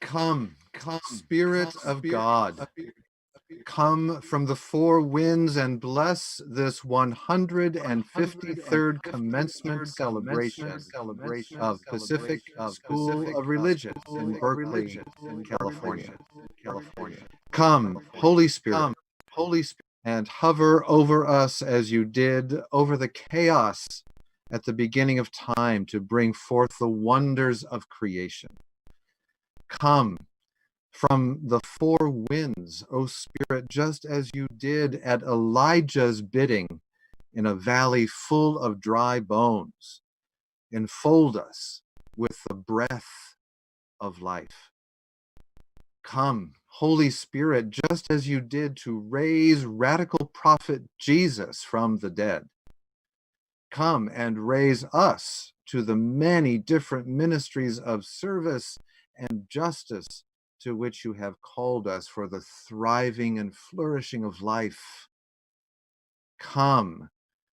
Come, Spirit of God, come from the four winds and bless this 153rd commencement celebration of Pacific School of Religion in Berkeley, California. Come, Holy Spirit, and hover over us as you did over the chaos at the beginning of time to bring forth the wonders of creation. Come from the four winds, O Spirit, just as you did at Elijah's bidding in a valley full of dry bones. Enfold us with the breath of life. Come, Holy Spirit, just as you did to raise radical prophet Jesus from the dead. Come and raise us to the many different ministries of service and justice to which you have called us for the thriving and flourishing of life. Come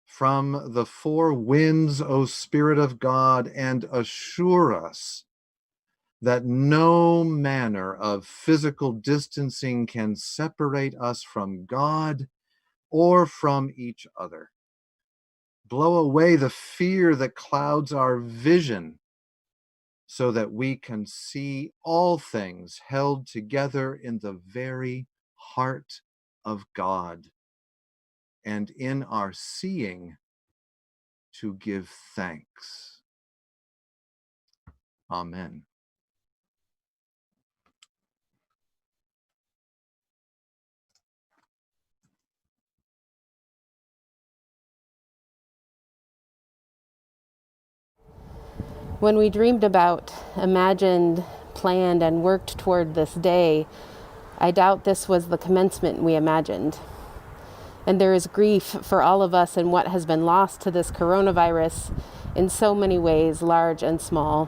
from the four winds, O Spirit of God, and assure us that no manner of physical distancing can separate us from God or from each other. Blow away the fear that clouds our vision, so that we can see all things held together in the very heart of God, and in our seeing to give thanks. Amen. When we dreamed about, imagined, planned, and worked toward this day, I doubt this was the commencement we imagined. And there is grief for all of us in what has been lost to this coronavirus in so many ways, large and small.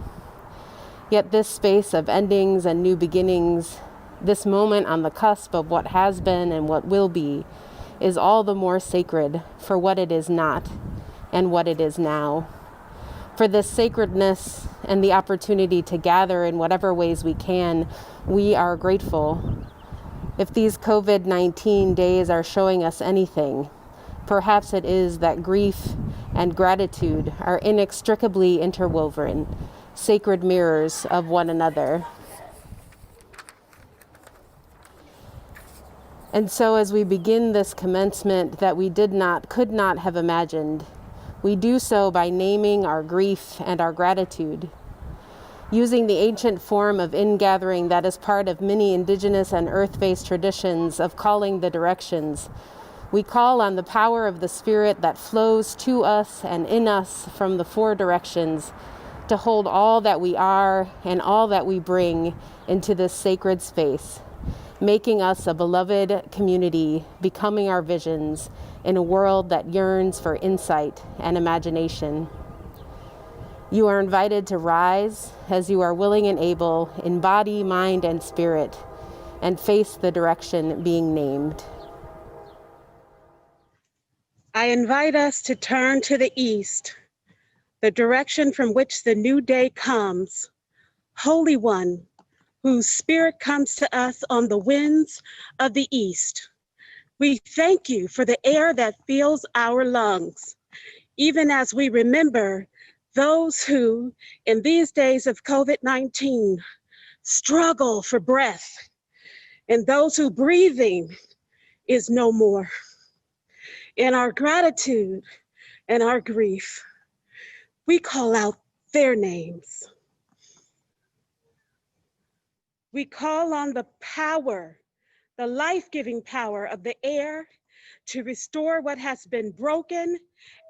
Yet this space of endings and new beginnings, this moment on the cusp of what has been and what will be, is all the more sacred for what it is not and what it is now. For this sacredness and the opportunity to gather in whatever ways we can, we are grateful. If these COVID-19 days are showing us anything, perhaps it is that grief and gratitude are inextricably interwoven, sacred mirrors of one another. And so as we begin this commencement that we could not have imagined, we do so by naming our grief and our gratitude. Using the ancient form of ingathering that is part of many indigenous and earth-based traditions of calling the directions, we call on the power of the Spirit that flows to us and in us from the four directions to hold all that we are and all that we bring into this sacred space, making us a beloved community, becoming our visions in a world that yearns for insight and imagination. You are invited to rise as you are willing and able in body, mind, and spirit, and face the direction being named. I invite us to turn to the east, the direction from which the new day comes. Holy One, whose spirit comes to us on the winds of the east. We thank you for the air that fills our lungs, even as we remember those who, in these days of COVID-19, struggle for breath, and those who breathing is no more. In our gratitude and our grief, we call out their names. We call on the power, the life-giving power of the air to restore what has been broken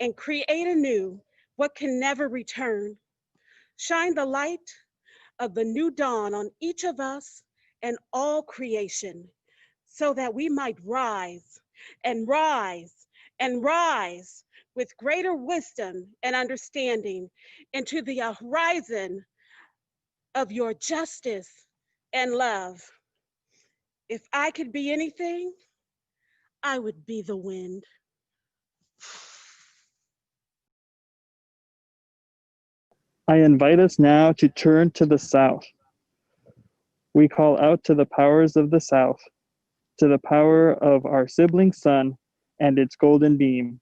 and create anew what can never return. Shine the light of the new dawn on each of us and all creation, so that we might rise and rise and rise with greater wisdom and understanding into the horizon of your justice and love. If I could be anything, I would be the wind. I invite us now to turn to the south. We call out to the powers of the south, to the power of our sibling sun and its golden beam.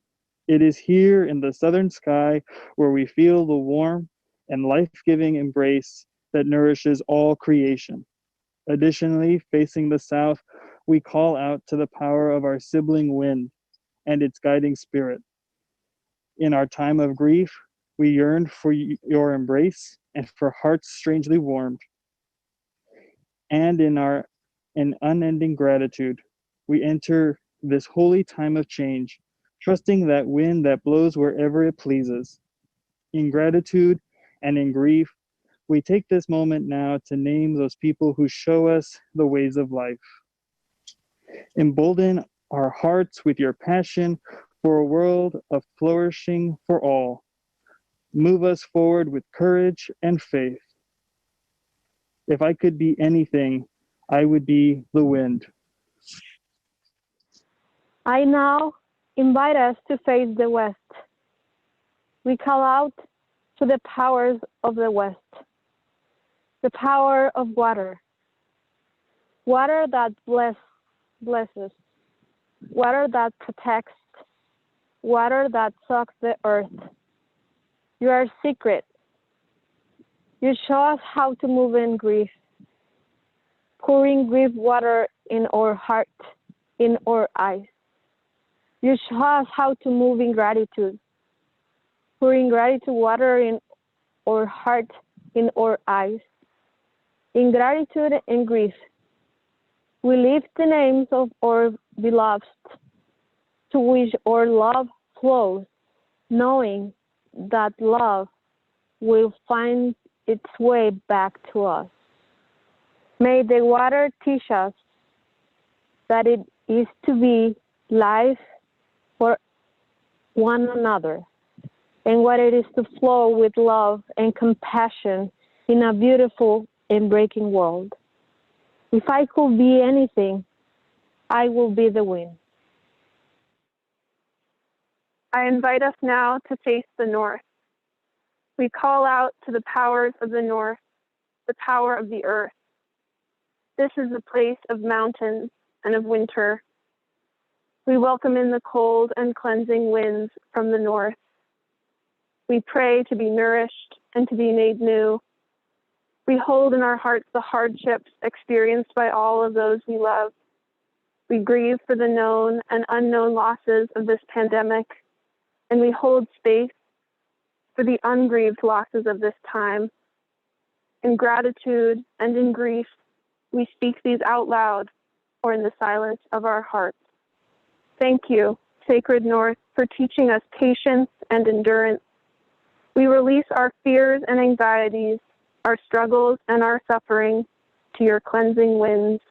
It is here in the southern sky where we feel the warm and life-giving embrace that nourishes all creation. Additionally, facing the south, we call out to the power of our sibling wind and its guiding spirit. In our time of grief, we yearn for your embrace and for hearts strangely warmed. And in unending gratitude, we enter this holy time of change, trusting that wind that blows wherever it pleases. In gratitude and in grief, we take this moment now to name those people who show us the ways of life. Embolden our hearts with your passion for a world of flourishing for all. Move us forward with courage and faith. If I could be anything, I would be the wind. I now invite us to face the West. We call out to the powers of the West, the power of water, water that blesses, water that protects, water that soaks the earth. You are secret. You show us how to move in grief, pouring grief water in our heart, in our eyes. You show us how to move in gratitude, pouring gratitude water in our heart, in our eyes. In gratitude and grief, we lift the names of our beloved, to which our love flows, knowing that love will find its way back to us. May the water teach us that it is to be life for one another, and what it is to flow with love and compassion in a beautiful and breaking world. If I could be anything, I will be the wind. I invite us now to face the north. We call out to the powers of the north, the power of the earth. This is a place of mountains and of winter. We welcome in the cold and cleansing winds from the north. We pray to be nourished and to be made new. We hold in our hearts the hardships experienced by all of those we love. We grieve for the known and unknown losses of this pandemic, and we hold space for the ungrieved losses of this time. In gratitude and in grief, we speak these out loud or in the silence of our hearts. Thank you, Sacred North, for teaching us patience and endurance. We release our fears and anxieties, our struggles and our suffering to your cleansing winds.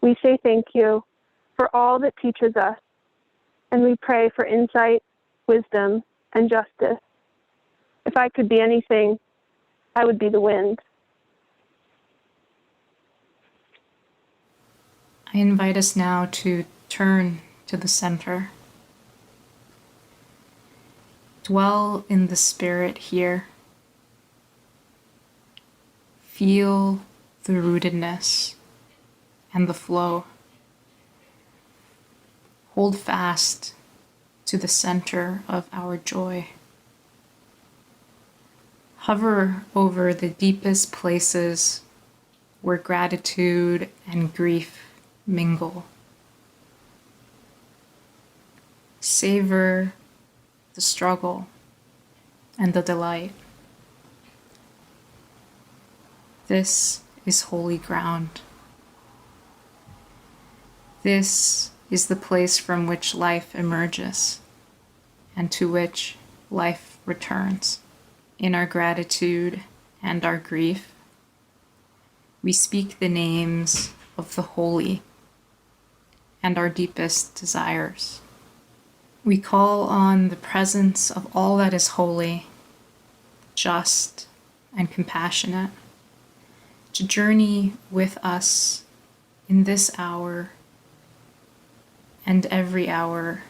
We say thank you for all that teaches us, and we pray for insight, wisdom, and justice. If I could be anything, I would be the wind. I invite us now to turn to the center. Dwell in the spirit here. Feel the rootedness and the flow. Hold fast to the center of our joy. Hover over the deepest places where gratitude and grief mingle. Savor the struggle and the delight. This is holy ground. This is the place from which life emerges and to which life returns. In our gratitude and our grief, we speak the names of the holy and our deepest desires. We call on the presence of all that is holy, just, and compassionate to journey with us in this hour and every hour,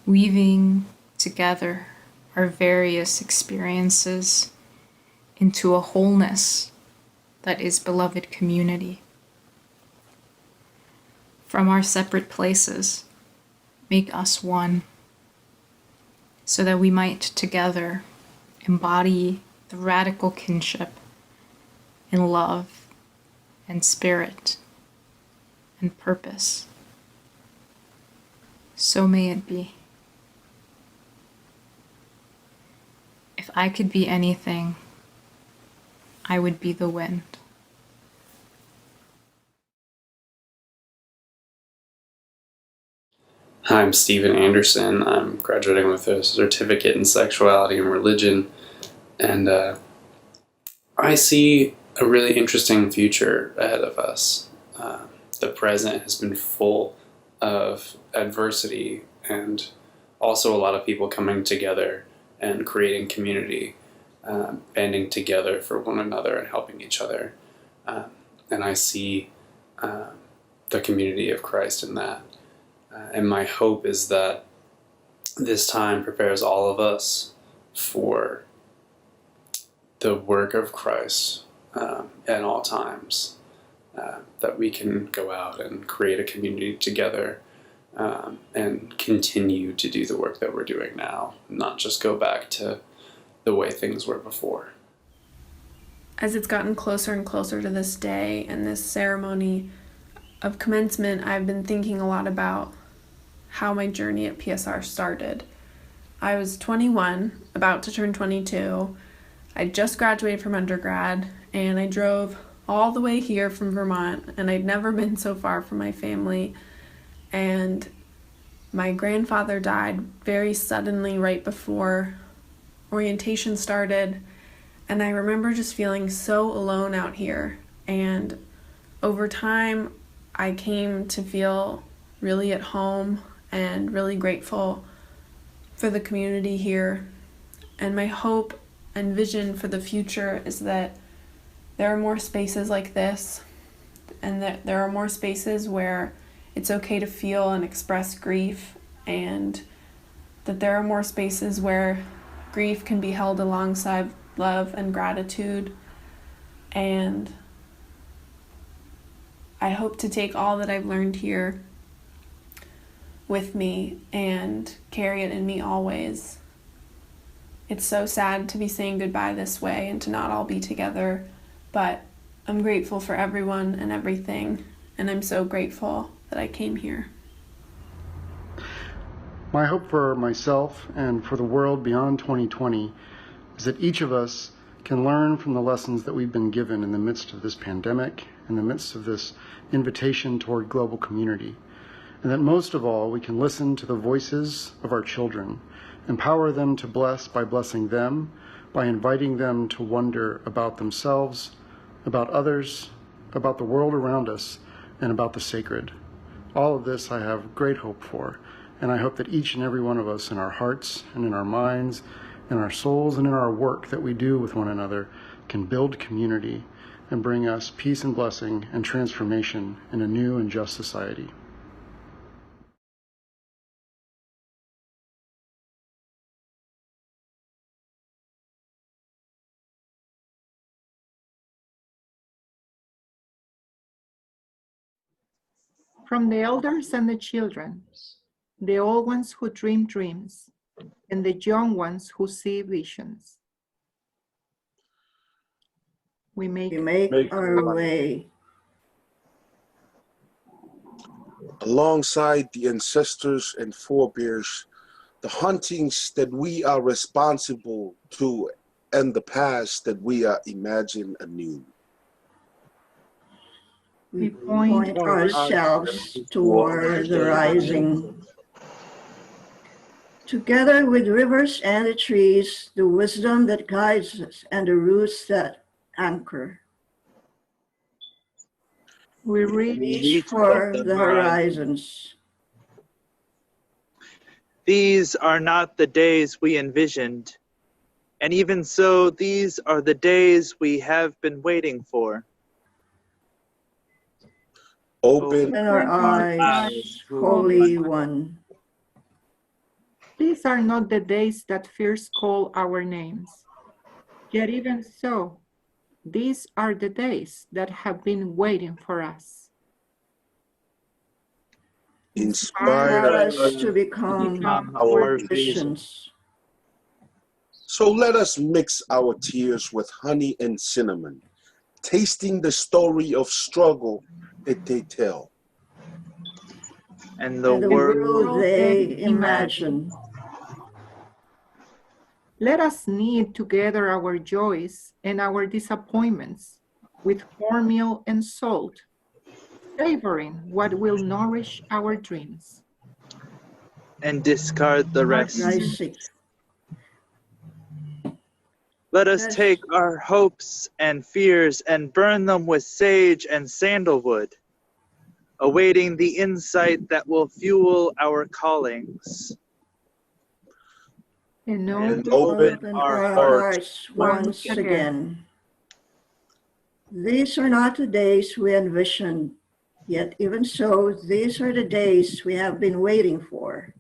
weaving together our various experiences into a wholeness that is beloved community. From our separate places, make us one, so that we might together embody the radical kinship in love and spirit and purpose. So may it be. If I could be anything, I would be the wind. Hi, I'm Stephen Anderson. I'm graduating with a certificate in sexuality and religion, and I see a really interesting future ahead of us. The present has been full of adversity and also a lot of people coming together and creating community, banding together for one another and helping each other. And I see the community of Christ in that. And my hope is that this time prepares all of us for the work of Christ at all times, that we can go out and create a community together and continue to do the work that we're doing now, not just go back to the way things were before. As it's gotten closer and closer to this day and this ceremony of commencement, I've been thinking a lot about how my journey at PSR started. I was 21, about to turn 22. I just graduated from undergrad, and I drove all the way here from Vermont, and I'd never been so far from my family. And my grandfather died very suddenly right before orientation started, and I remember just feeling so alone out here. And over time, I came to feel really at home and really grateful for the community here. And my hope and vision for the future is that there are more spaces like this, and that there are more spaces where it's okay to feel and express grief, and that there are more spaces where grief can be held alongside love and gratitude. And I hope to take all that I've learned here with me and carry it in me always. It's so sad to be saying goodbye this way and to not all be together, but I'm grateful for everyone and everything, and I'm so grateful that I came here. My hope for myself and for the world beyond 2020 is that each of us can learn from the lessons that we've been given in the midst of this pandemic, in the midst of this invitation toward global community. And that most of all, we can listen to the voices of our children, empower them to bless by blessing them, by inviting them to wonder about themselves, about others, about the world around us, and about the sacred. All of this I have great hope for, and I hope that each and every one of us in our hearts and in our minds, in our souls and in our work that we do with one another can build community and bring us peace and blessing and transformation in a new and just society. From the elders and the children, the old ones who dream dreams, and the young ones who see visions. We make our way. Alongside the ancestors and forebears, the huntings that we are responsible to, and the past that we are imagine anew. We point ourselves toward the rising. Together with rivers and the trees, the wisdom that guides us and the roots that anchor. We reach for the horizons. These are not the days we envisioned, and even so, these are the days we have been waiting for. Open our eyes, Holy One. These are not the days that fears call our names. Yet even so, These are the days that have been waiting for us. Inspire us to become our visions. So let us mix our tears with honey and cinnamon, tasting the story of struggle that they tell. And the world they imagine. Let us knead together our joys and our disappointments with cornmeal and salt, savoring what will nourish our dreams. And discard the rest. Let us take our hopes and fears and burn them with sage and sandalwood, awaiting the insight that will fuel our callings. And open our hearts once again. These are not the days we envisioned, yet even so, these are the days we have been waiting for.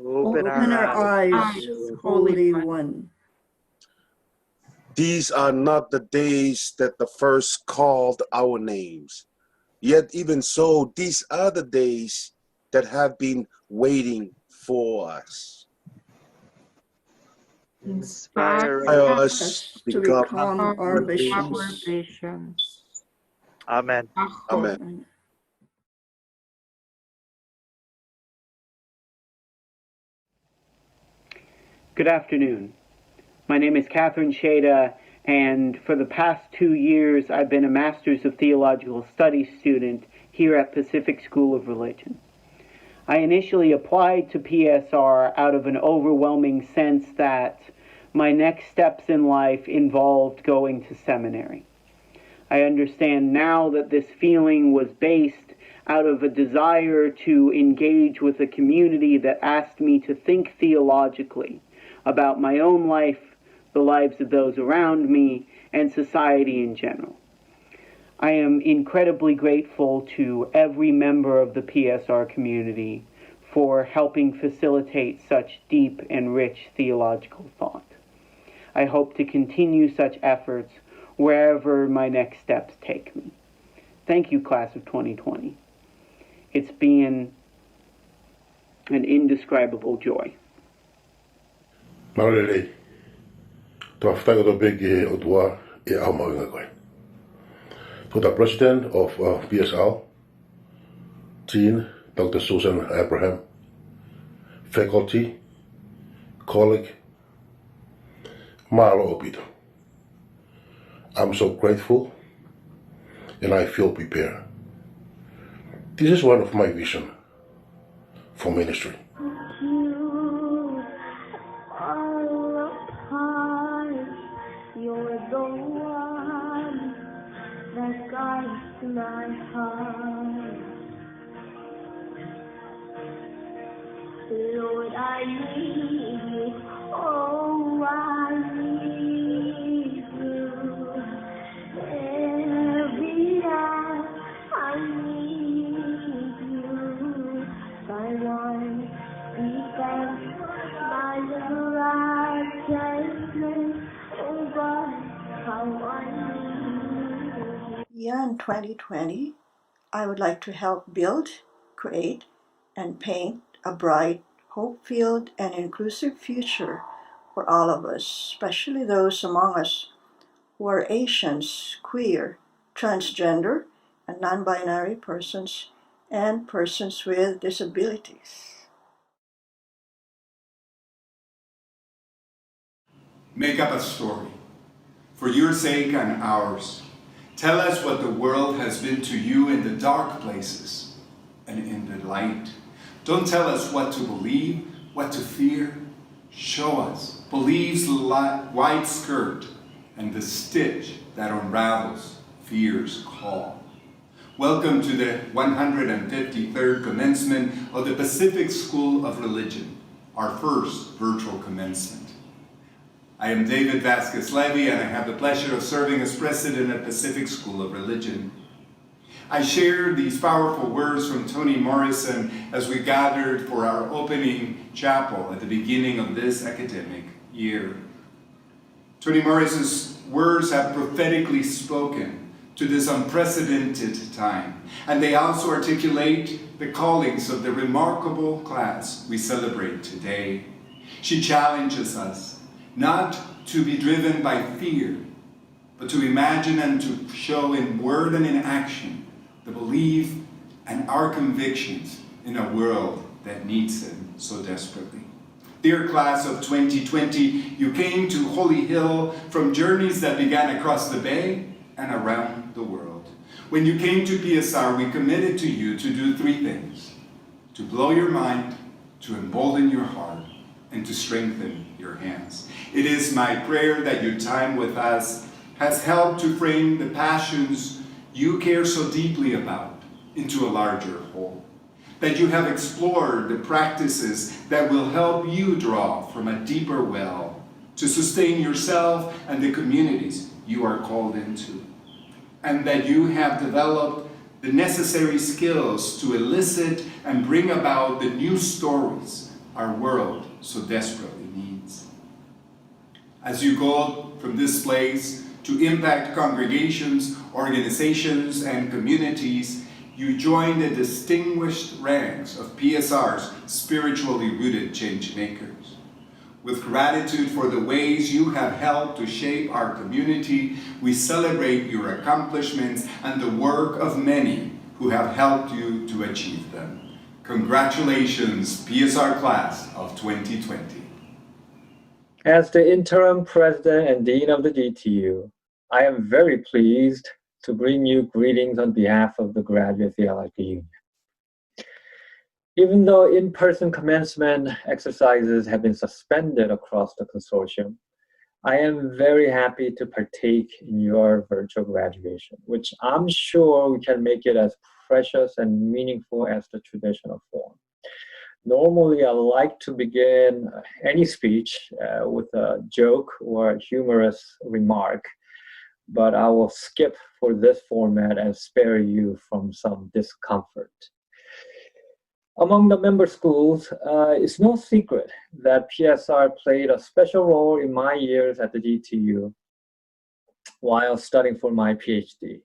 Open our eyes, Holy One. These are not the days that the first called our names, yet even so, these are the days that have been waiting for us. Inspire us to become our visions. Amen. Amen. Good afternoon. My name is Catherine Shada, and for the past 2 years, I've been a Master's of Theological Studies student here at Pacific School of Religion. I initially applied to PSR out of an overwhelming sense that my next steps in life involved going to seminary. I understand now that this feeling was based out of a desire to engage with a community that asked me to think theologically about my own life, the lives of those around me, and society in general. I am incredibly grateful to every member of the PSR community for helping facilitate such deep and rich theological thought. I hope to continue such efforts wherever my next steps take me. Thank you, class of 2020. It's been an indescribable joy. Maralele, to whawhanga to begi o tua e au maunga koe. To the President of PSR, Dean Dr. Susan Abraham, faculty, colleague, Malo Obito. I'm so grateful and I feel prepared. This is one of my visions for ministry. You're the one that guides my heart. Lord, I need you. Oh, I need you. Every hour I need you. By one defense, my little righteousness. Oh God, how I need you. In 2020, I would like to help build, create, and paint a bright, hope-filled, and inclusive future for all of us, especially those among us who are Asians, queer, transgender, and non-binary persons, and persons with disabilities. Make up a story, for your sake and ours. Tell us what the world has been to you in the dark places and in the light. Don't tell us what to believe, what to fear. Show us believe's white skirt and the stitch that unravels fear's call. Welcome to the 153rd commencement of the Pacific School of Religion, our first virtual commencement. I am David Vasquez-Levy, and I have the pleasure of serving as president at Pacific School of Religion. I shared these powerful words from Toni Morrison as we gathered for our opening chapel at the beginning of this academic year. Toni Morris's words have prophetically spoken to this unprecedented time, and they also articulate the callings of the remarkable class we celebrate today. She challenges us not to be driven by fear, but to imagine and to show in word and in action the belief and our convictions in a world that needs them so desperately. Dear class of 2020, you came to Holy Hill from journeys that began across the bay and around the world. When you came to PSR, we committed to you to do three things: to blow your mind, to embolden your heart, and to strengthen your hands. It is my prayer that your time with us has helped to frame the passions you care so deeply about into a larger whole. That you have explored the practices that will help you draw from a deeper well to sustain yourself and the communities you are called into. And that you have developed the necessary skills to elicit and bring about the new stories our world so desperately needs. As you go from this place to impact congregations, organizations, and communities, you join the distinguished ranks of PSR's spiritually rooted change makers. With gratitude for the ways you have helped to shape our community, we celebrate your accomplishments and the work of many who have helped you to achieve them. Congratulations, PSR Class of 2020. As the interim president and dean of the GTU, I am very pleased to bring you greetings on behalf of the Graduate Theological Union. Even though in-person commencement exercises have been suspended across the consortium, I am very happy to partake in your virtual graduation, which I'm sure we can make it as precious and meaningful as the traditional form. Normally, I like to begin any speech with a joke or a humorous remark, but I will skip for this format and spare you from some discomfort. Among the member schools, it's no secret that PSR played a special role in my years at the GTU while studying for my PhD.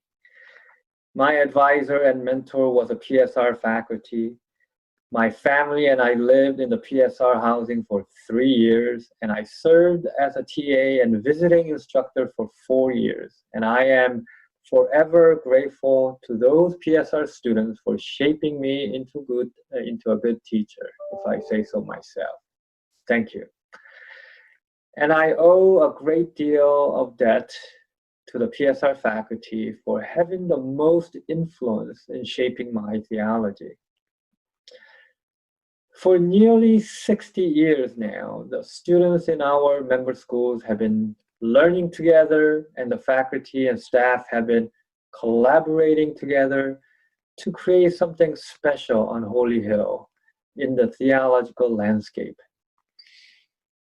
My advisor and mentor was a PSR faculty. My family and I lived in the PSR housing for 3 years, and I served as a TA and visiting instructor for 4 years. And I am forever grateful to those PSR students for shaping me into a good teacher, if I say so myself. Thank you. And I owe a great deal of debt to the PSR faculty for having the most influence in shaping my theology. For nearly 60 years now, the students in our member schools have been learning together, and the faculty and staff have been collaborating together to create something special on Holy Hill in the theological landscape.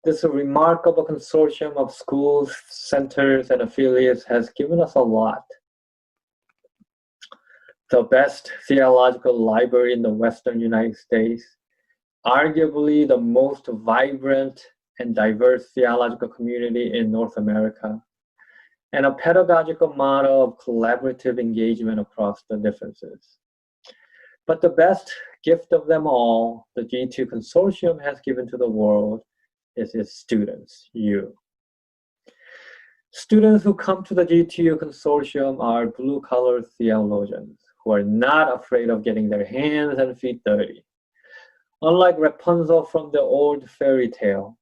This remarkable consortium of schools, centers, and affiliates has given us a lot. The best theological library in the Western United States, arguably the most vibrant and diverse theological community in North America, and a pedagogical model of collaborative engagement across the differences. But the best gift of them all, the G2 Consortium has given to the world, is its students, you. Students who come to the G2 Consortium are blue-collar theologians who are not afraid of getting their hands and feet dirty. Unlike Rapunzel from the old fairy tale,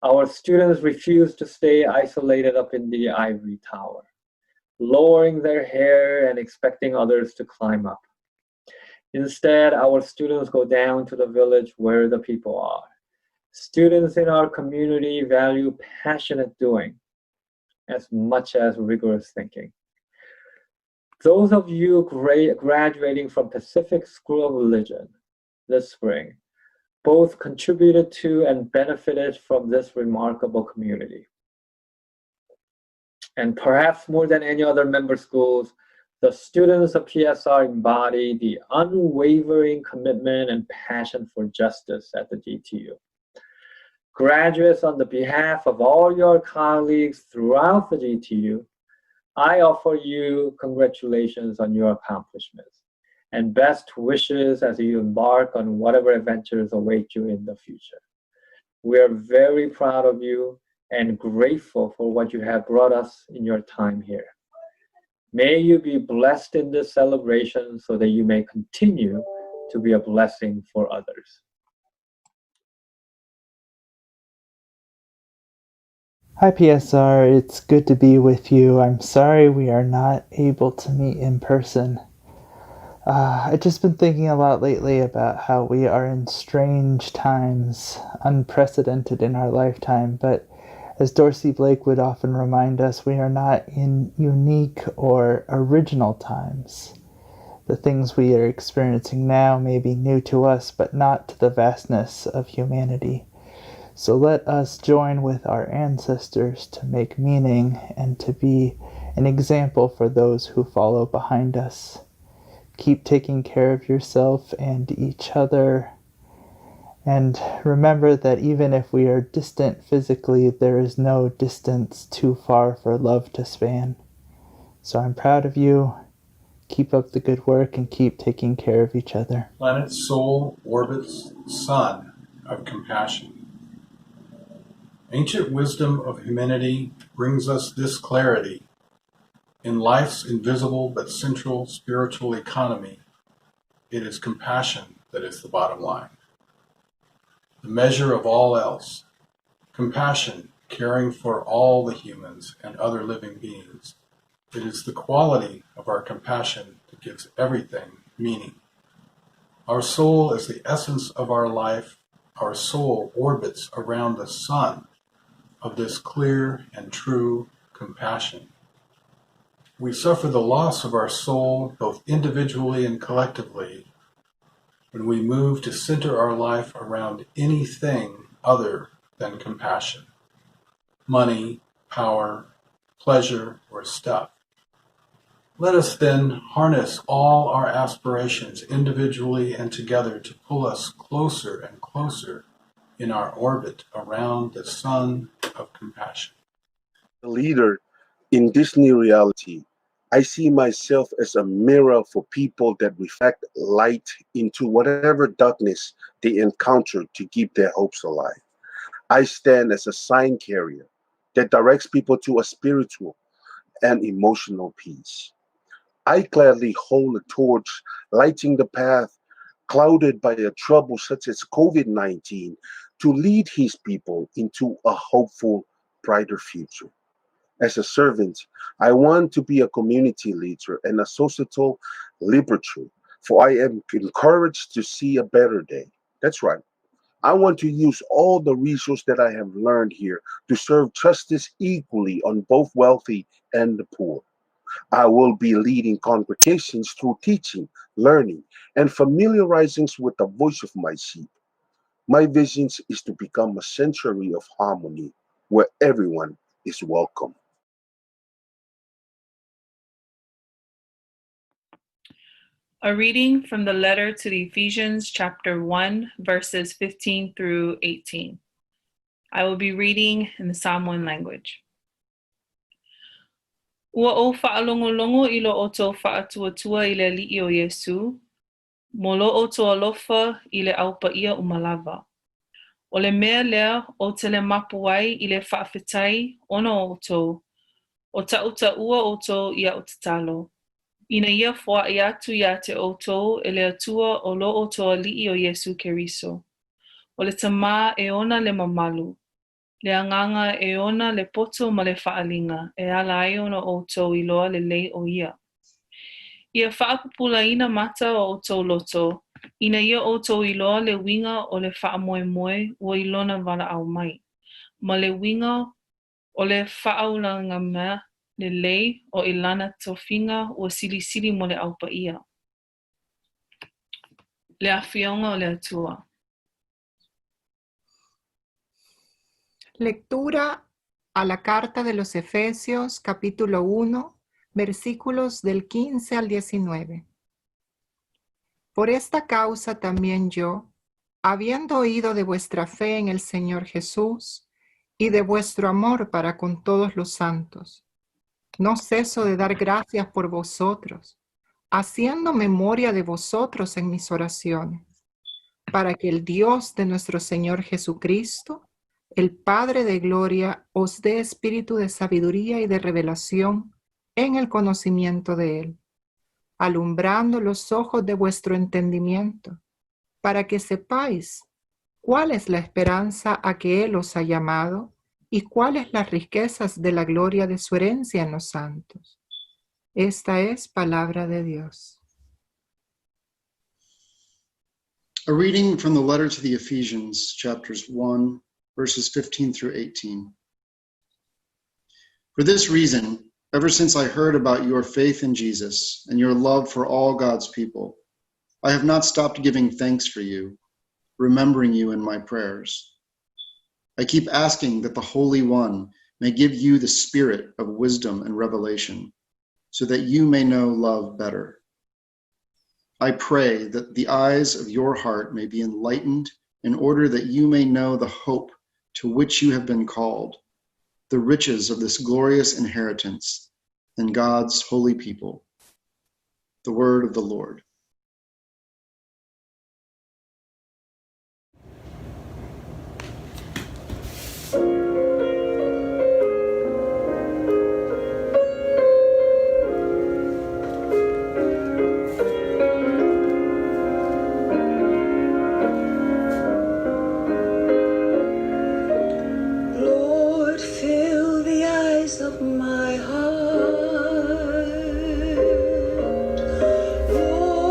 our students refuse to stay isolated up in the ivory tower, lowering their hair and expecting others to climb up. Instead, our students go down to the village where the people are. Students in our community value passionate doing as much as rigorous thinking. Those of you graduating from Pacific School of Religion this spring both contributed to and benefited from this remarkable community. And perhaps more than any other member schools, the students of PSR embody the unwavering commitment and passion for justice at the GTU. Graduates, on the behalf of all your colleagues throughout the GTU, I offer you congratulations on your accomplishments and best wishes as you embark on whatever adventures await you in the future. We are very proud of you and grateful for what you have brought us in your time here. May you be blessed in this celebration so that you may continue to be a blessing for others. Hi PSR, it's good to be with you. I'm sorry we are not able to meet in person. I've just been thinking a lot lately about how we are in strange times, unprecedented in our lifetime, but as Dorsey Blake would often remind us, we are not in unique or original times. The things we are experiencing now may be new to us, but not to the vastness of humanity. So let us join with our ancestors to make meaning and to be an example for those who follow behind us. Keep taking care of yourself and each other. And remember that even if we are distant physically, there is no distance too far for love to span. So I'm proud of you. Keep up the good work and keep taking care of each other. Planet Soul orbits sun of compassion. Ancient wisdom of humanity brings us this clarity. In life's invisible but central spiritual economy, it is compassion that is the bottom line. The measure of all else. Compassion, caring for all the humans and other living beings. It is the quality of our compassion that gives everything meaning. Our soul is the essence of our life. Our soul orbits around the sun of this clear and true compassion. We suffer the loss of our soul both individually and collectively when we move to center our life around anything other than compassion. Money, power, pleasure, or stuff. Let us then harness all our aspirations individually and together to pull us closer and closer in our orbit around the sun of compassion. The leader in this new reality, I see myself as a mirror for people that reflect light into whatever darkness they encounter to keep their hopes alive. I stand as a sign carrier that directs people to a spiritual and emotional peace. I gladly hold a torch, lighting the path clouded by a trouble such as COVID-19 to lead his people into a hopeful, brighter future. As a servant, I want to be a community leader and a societal liberator, for I am encouraged to see a better day. That's right. I want to use all the resources that I have learned here to serve justice equally on both wealthy and the poor. I will be leading congregations through teaching, learning, and familiarizing with the voice of my sheep. My vision is to become a sanctuary of harmony where everyone is welcome. A reading from the letter to the Ephesians, chapter 1, verses 15 through 18. I will be reading in the Samoan language. Ua o whaalongolongo I lo o tō whaatuatua I le li'i o Yesu, mo lo o tō alofa I le aupa ia umalawa. O le mea lea o te le mapuai I le whaafetai ono o tō, o tauta ua o tō ia o te talo. Ina ia fwa I atu ia te o tō e le atua o lo o tō li'i o Yesu Keriso. O le tamā e ona le mamalu. Le anganga e ona le poto ma le whaalinga, e ala ai ona o tō I loa le lei o ia. Ia whaapupula ina mata o tō loto, ina ia o tō I loa le winga o le whaamoemoe o I lona wala au mai. Ma le winga o le whaaulanga mea, le lei o I lana tofinga o silisili mo le aupa ia. Le awhionga o le atua. Lectura a la carta de los Efesios, capítulo 1, versículos del 15 al 19. Por esta causa también yo, Habiendo oído de vuestra fe en el Señor Jesús y de vuestro amor para con todos los santos, no ceso de dar gracias por vosotros, haciendo memoria de vosotros en mis oraciones, para que el Dios de nuestro Señor Jesucristo, el Padre de gloria, os dé espíritu de sabiduría y de revelación en el conocimiento de Él, alumbrando los ojos de vuestro entendimiento, para que sepáis cuál es la esperanza a que Él os ha llamado y cuáles las riquezas de la gloria de su herencia en los santos. Esta es palabra de Dios. A reading from the letter to the Ephesians, chapters 1, verses 15 through 18. For this reason, ever since I heard about your faith in Jesus and your love for all God's people, I have not stopped giving thanks for you, remembering you in my prayers. I keep asking that the Holy One may give you the spirit of wisdom and revelation, so that you may know love better. I pray that the eyes of your heart may be enlightened in order that you may know the hope to which you have been called, the riches of this glorious inheritance in God's holy people. The word of the Lord. Lord, fill the eyes of my heart. Lord,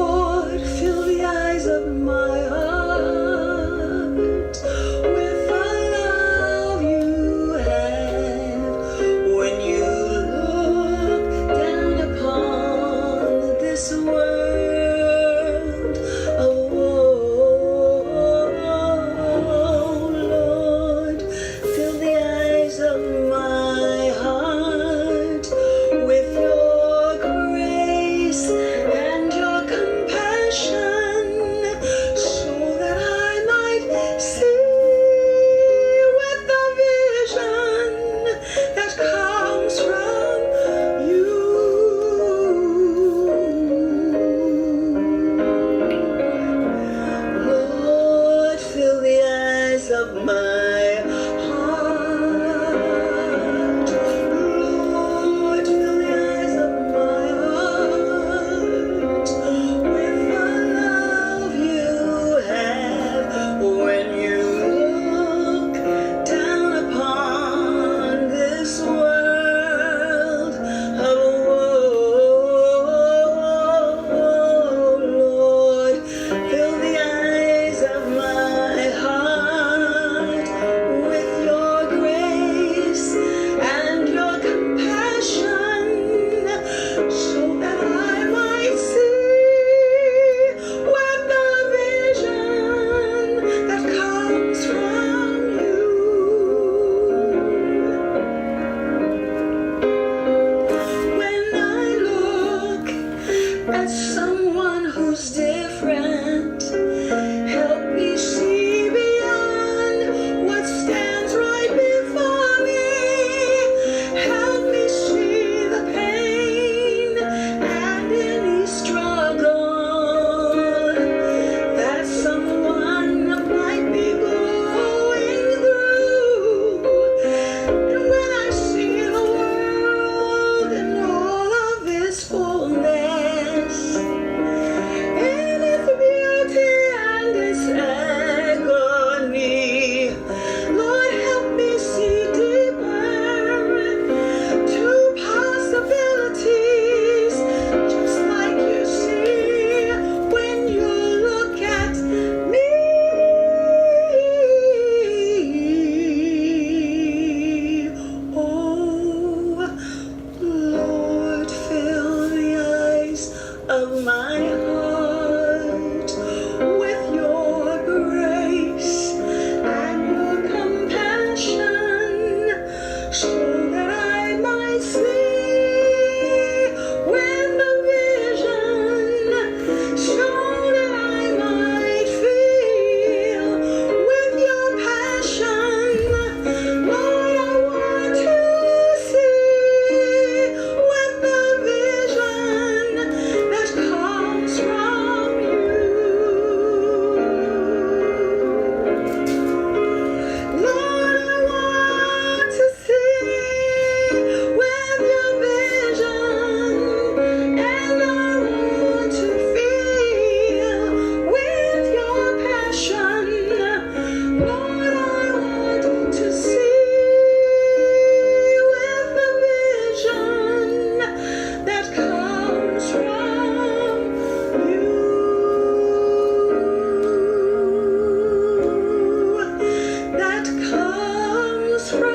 Good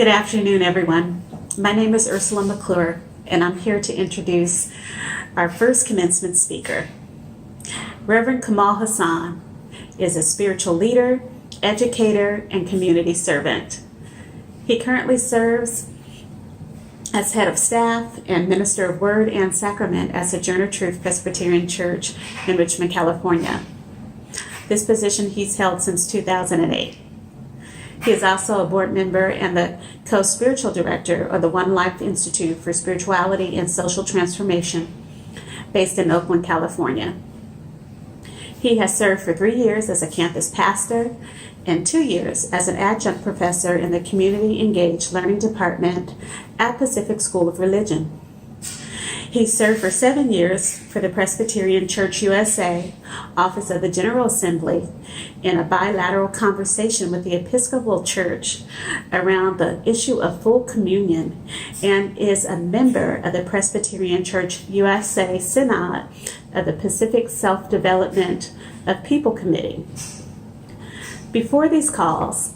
afternoon, everyone. My name is Ursula McClure, and I'm here to introduce our first commencement speaker. Reverend Kamal Hassan is a spiritual leader, educator, and community servant. He currently serves as head of staff and minister of word and sacrament at Sojourner Truth Presbyterian Church in Richmond, California. This position he's held since 2008. He is also a board member and the co-spiritual director of the One Life Institute for Spirituality and Social Transformation, based in Oakland, California. He has served for 3 years as a campus pastor and 2 years as an adjunct professor in the Community Engaged Learning Department at Pacific School of Religion. He served for 7 years for the Presbyterian Church USA, Office of the General Assembly, in a bilateral conversation with the Episcopal Church around the issue of full communion, and is a member of the Presbyterian Church USA Synod of the Pacific Self-Development of People Committee. Before these calls,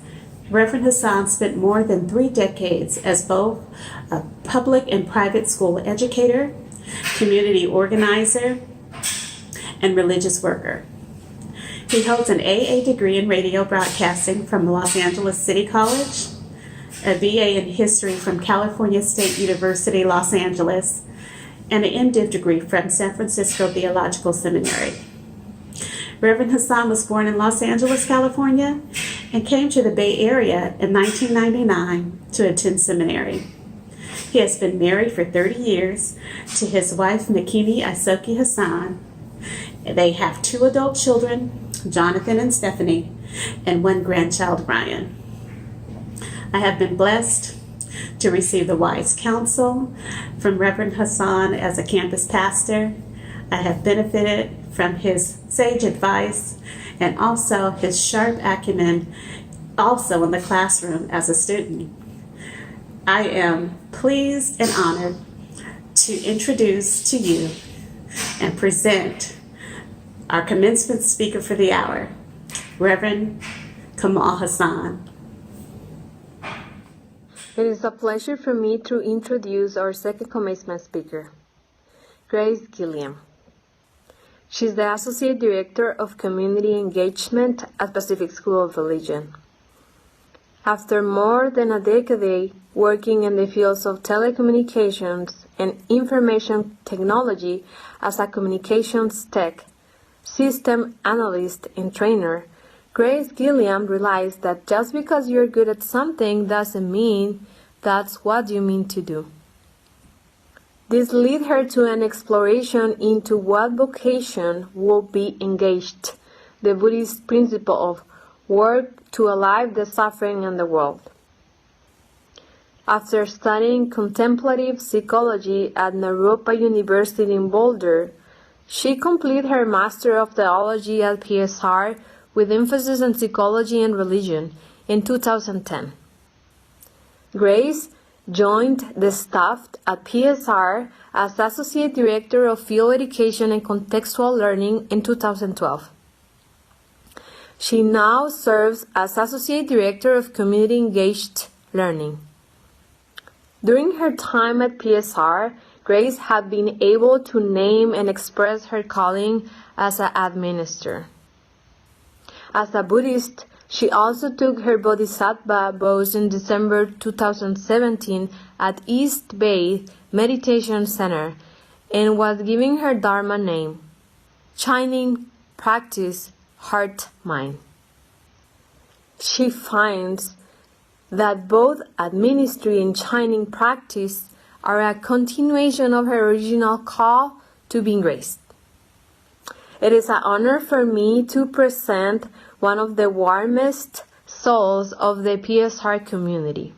Reverend Hassan spent more than 3 decades as both a public and private school educator, community organizer, and religious worker. He holds an AA degree in radio broadcasting from Los Angeles City College, a BA in history from California State University, Los Angeles, and an MDiv degree from San Francisco Theological Seminary. Reverend Hassan was born in Los Angeles, California, and came to the Bay Area in 1999 to attend seminary. He has been married for 30 years to his wife, Makini Isoki Hassan. They have 2 adult children, Jonathan and Stephanie, and 1 grandchild, Ryan. I have been blessed to receive the wise counsel from Reverend Hassan as a campus pastor. I have benefited from his sage advice and also his sharp acumen also in the classroom as a student. I am pleased and honored to introduce to you and present our commencement speaker for the hour, Reverend Kamal Hassan. It is a pleasure for me to introduce our second commencement speaker, Grace Gilliam. She's the Associate Director of Community Engagement at Pacific School of Religion. After more than a decade working in the fields of telecommunications and information technology as a communications tech, system analyst, and trainer, Grace Gilliam realized that just because you're good at something doesn't mean that's what you mean to do. This led her to an exploration into what vocation would be engaged, the Buddhist principle of work to alleviate the suffering in the world. After studying contemplative psychology at Naropa University in Boulder, she completed her Master of Theology at PSR with emphasis on psychology and religion in 2010. Grace joined the staff at PSR as Associate Director of Field Education and Contextual Learning in 2012. She now serves as Associate Director of Community Engaged Learning. During her time at PSR, Grace had been able to name and express her calling as an administrator. As a Buddhist, she also took her Bodhisattva vows in December 2017 at East Bay Meditation Center and was given her Dharma name, Shining Practice Heart Mind. She finds that both administry and shining practice are a continuation of her original call to being graced. It is an honor for me to present one of the warmest souls of the PSR community.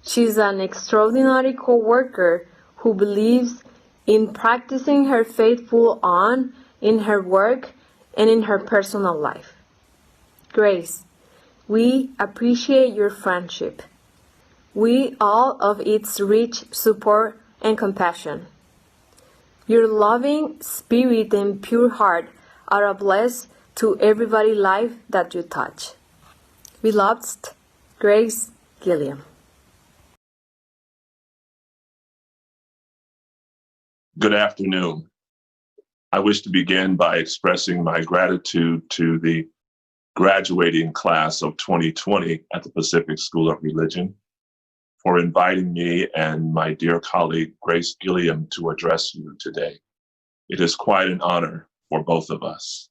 She's an extraordinary co-worker who believes in practicing her faith full on in her work and in her personal life. Grace, we appreciate your friendship. We all of its rich support and compassion. Your loving spirit and pure heart are a bless to everybody's life that you touch. Beloved, Grace Gilliam. Good afternoon. I wish to begin by expressing my gratitude to the graduating class of 2020 at the Pacific School of Religion for inviting me and my dear colleague Grace Gilliam to address you today. It is quite an honor for both of us.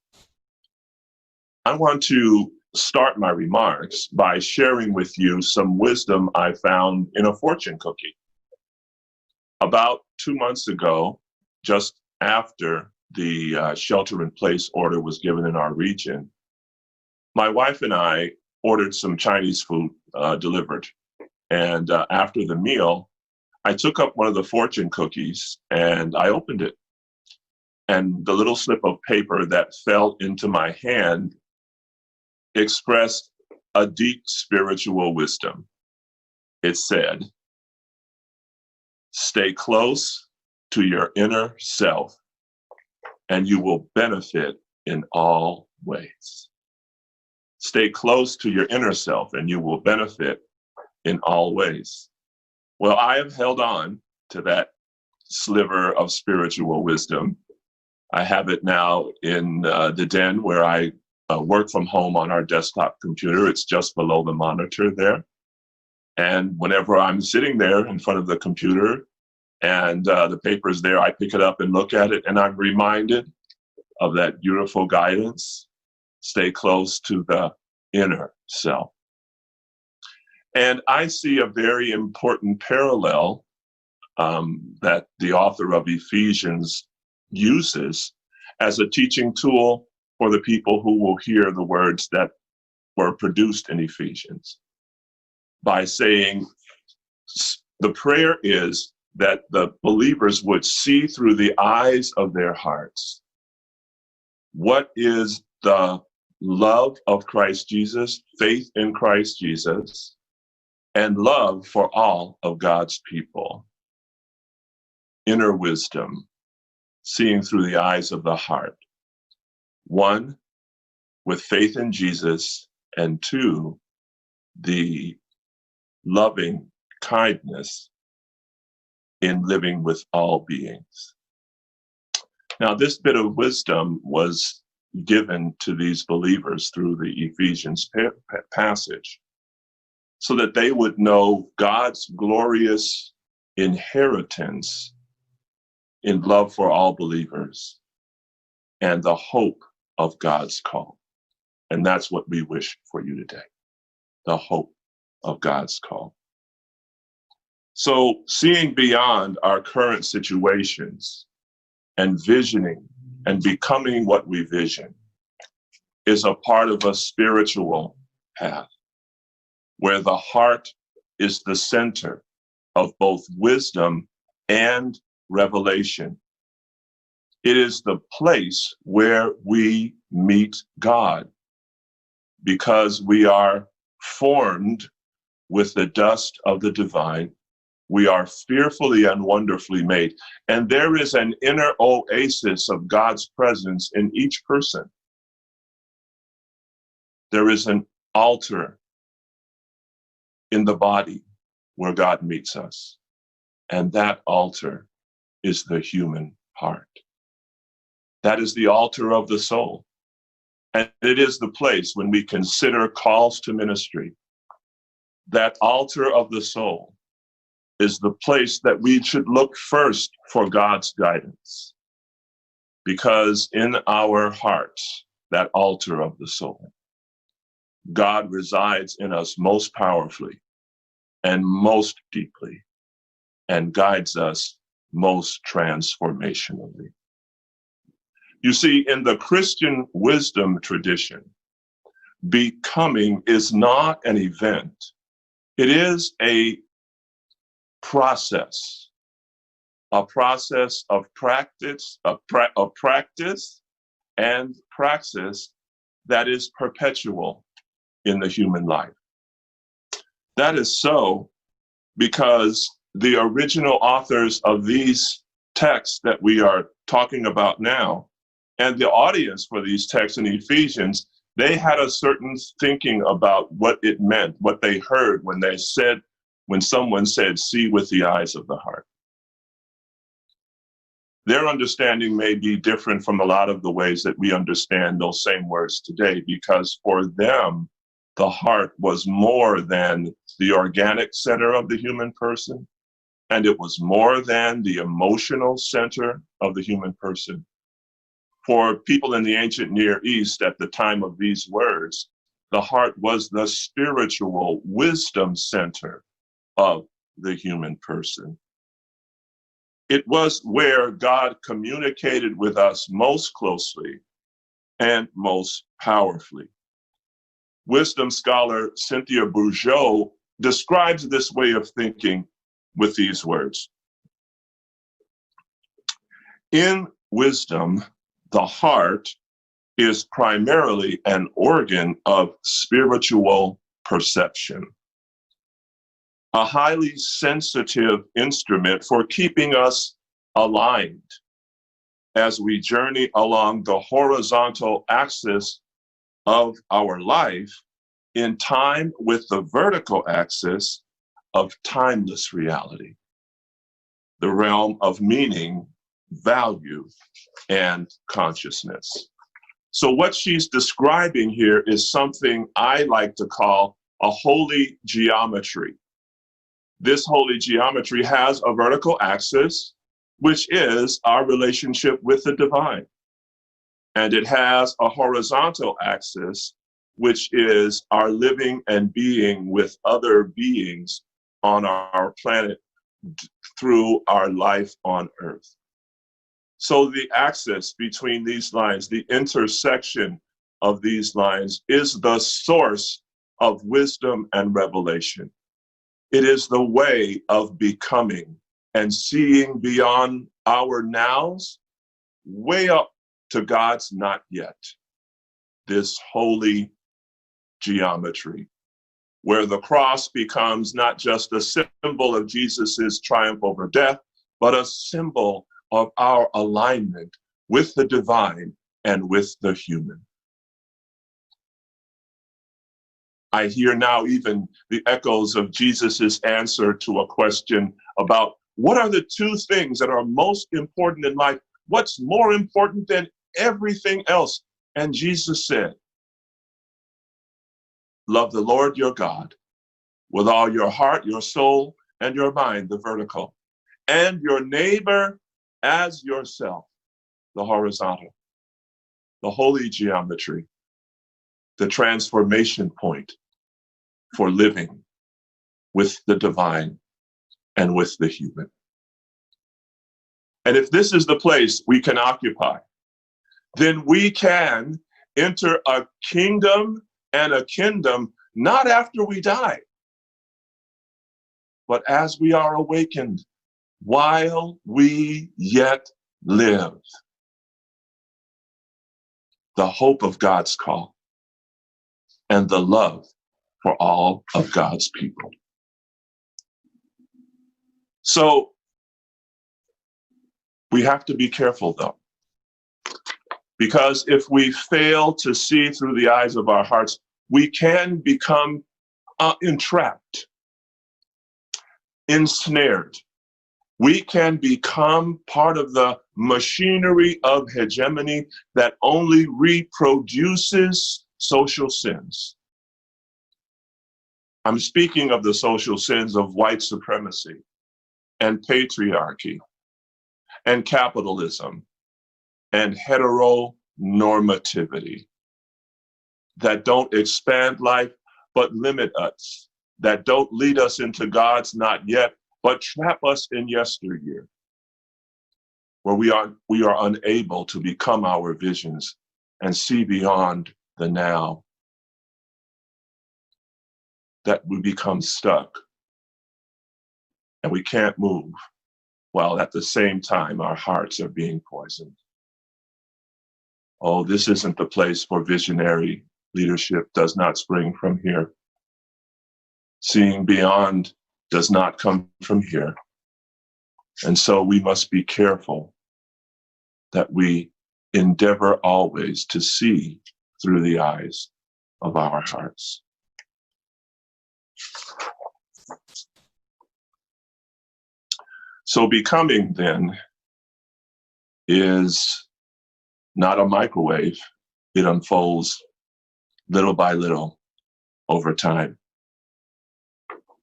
I want to start my remarks by sharing with you some wisdom I found in a fortune cookie. About 2 months ago, just after the shelter-in-place order was given in our region, my wife and I ordered some Chinese food delivered. And after the meal, I took up one of the fortune cookies and I opened it. And the little slip of paper that fell into my hand expressed a deep spiritual wisdom. It said, "Stay close to your inner self, and you will benefit in all ways." Stay close to your inner self, and you will benefit in all ways. Well, I have held on to that sliver of spiritual wisdom. I have it now in the den where I work from home on our desktop computer. It's just below the monitor there. And whenever I'm sitting there in front of the computer and the paper is there, I pick it up and look at it, and I'm reminded of that beautiful guidance. Stay close to the inner self. And I see a very important parallel that the author of Ephesians uses as a teaching tool for the people who will hear the words that were produced in Ephesians, by saying the prayer is that the believers would see through the eyes of their hearts what is the love of Christ Jesus, faith in Christ Jesus, and love for all of God's people. Inner wisdom, seeing through the eyes of the heart. One, with faith in Jesus, and two, the loving kindness in living with all beings. Now, this bit of wisdom was given to these believers through the Ephesians passage so that they would know God's glorious inheritance in love for all believers and the hope of God's call. And that's what we wish for you today, the hope of God's call. So seeing beyond our current situations and visioning and becoming what we vision is a part of a spiritual path where the heart is the center of both wisdom and revelation. It is the place where we meet God because we are formed with the dust of the divine. We are fearfully and wonderfully made. And there is an inner oasis of God's presence in each person. There is an altar in the body where God meets us. And that altar is the human heart. That is the altar of the soul. And it is the place when we consider calls to ministry. That altar of the soul is the place that we should look first for God's guidance. Because in our hearts, that altar of the soul, God resides in us most powerfully and most deeply and guides us most transformationally. You see, in the Christian wisdom tradition, becoming is not an event. It is a process a process of practice, practice and praxis that is perpetual in the human life. That is so because the original authors of these texts that we are talking about now, and the audience for these texts in Ephesians, they had a certain thinking about what it meant, what they heard when someone said, "See with the eyes of the heart." Their understanding may be different from a lot of the ways that we understand those same words today, because for them, the heart was more than the organic center of the human person, and it was more than the emotional center of the human person. For people in the ancient Near East at the time of these words, the heart was the spiritual wisdom center of the human person. It was where God communicated with us most closely and most powerfully. Wisdom scholar Cynthia Bourgeault describes this way of thinking with these words. In wisdom, the heart is primarily an organ of spiritual perception, a highly sensitive instrument for keeping us aligned as we journey along the horizontal axis of our life in time with the vertical axis of timeless reality, the realm of meaning, value, and consciousness. So what she's describing here is something I like to call a holy geometry. This holy geometry has a vertical axis, which is our relationship with the divine. And it has a horizontal axis, which is our living and being with other beings on our planet through our life on Earth. So the axis between these lines, the intersection of these lines, is the source of wisdom and revelation. It is the way of becoming and seeing beyond our nows, way up to God's not yet. This holy geometry, where the cross becomes not just a symbol of Jesus's triumph over death, but a symbol of our alignment with the divine and with the human. I hear now even the echoes of Jesus's answer to a question about what are the two things that are most important in life? What's more important than everything else? And Jesus said, love the Lord your God with all your heart, your soul, and your mind, the vertical, and your neighbor as yourself, the horizontal, the holy geometry, the transformation point for living with the divine and with the human. And if this is the place we can occupy, then we can enter a kingdom and a kingdom not after we die, but as we are awakened, while we yet live. The hope of God's call and the love for all of God's people. So we have to be careful though, because if we fail to see through the eyes of our hearts, we can become entrapped, ensnared. We can become part of the machinery of hegemony that only reproduces social sins. I'm speaking of the social sins of white supremacy and patriarchy and capitalism and heteronormativity that don't expand life but limit us, that don't lead us into God's not yet, but trap us in yesteryear, where we are unable to become our visions and see beyond the now, that we become stuck and we can't move while at the same time our hearts are being poisoned. Oh, this isn't the place for visionary leadership, does not spring from here. Seeing beyond does not come from here. And so we must be careful that we endeavor always to see through the eyes of our hearts. So becoming then is not a microwave. It unfolds little by little over time.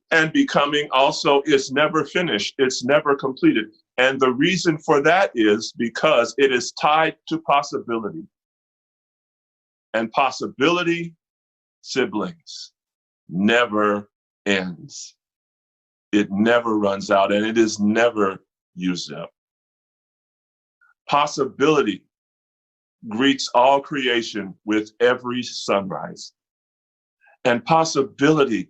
And becoming also is never finished. It's never completed. And the reason for that is because it is tied to possibility. And possibility, siblings, never ends. It never runs out, and it is never used up. Possibility greets all creation with every sunrise. And possibility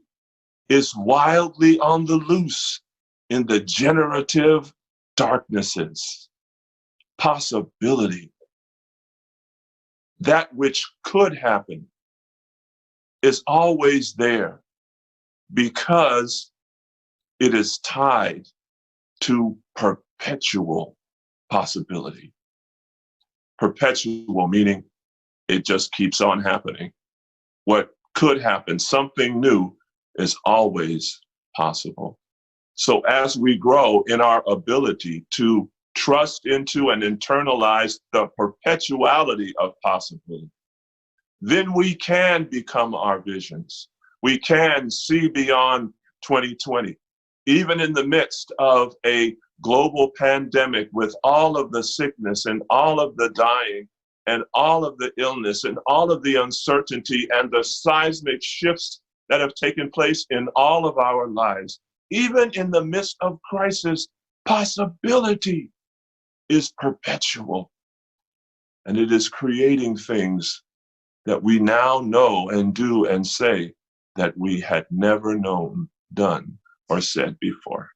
is wildly on the loose in the generative darknesses. Possibility. That which could happen is always there because it is tied to perpetual possibility. Perpetual meaning it just keeps on happening. What could happen, something new, is always possible. So as we grow in our ability to trust into and internalize the perpetuality of possibility, then we can become our visions. We can see beyond 2020, even in the midst of a global pandemic with all of the sickness and all of the dying and all of the illness and all of the uncertainty and the seismic shifts that have taken place in all of our lives. Even in the midst of crisis, possibility is perpetual. And it is creating things that we now know and do and say that we had never known, done, or said before.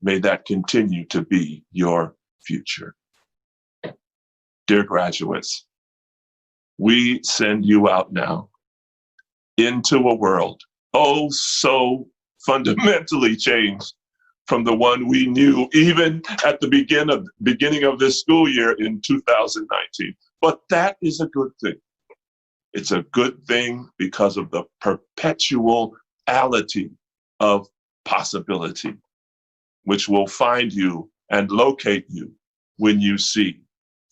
May that continue to be your future. Dear graduates, we send you out now into a world, oh, so fundamentally changed from the one we knew even at the beginning of this school year in 2019. But that is a good thing. It's a good thing because of the perpetuality of possibility, which will find you and locate you when you see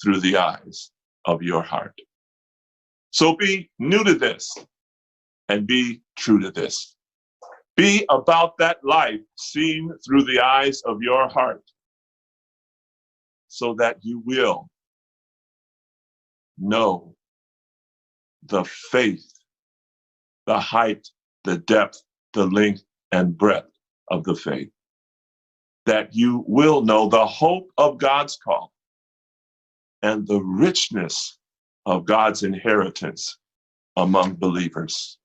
through the eyes of your heart. So be new to this and be true to this. Be about that life seen through the eyes of your heart so that you will know the faith, the height, the depth, the length, and breadth of the faith. That you will know the hope of God's call and the richness of God's inheritance among believers.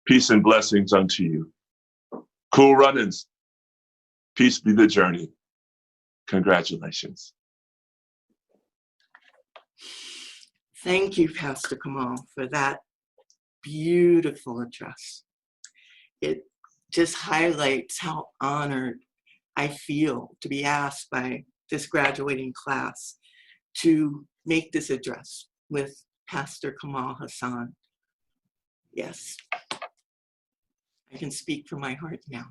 Peace and blessings unto you. Cool runnings. Peace be the journey. Congratulations. Thank you, Pastor Kamal, for that beautiful address. It just highlights how honored I feel to be asked by this graduating class to make this address with Pastor Kamal Hassan. Yes, I can speak from my heart now.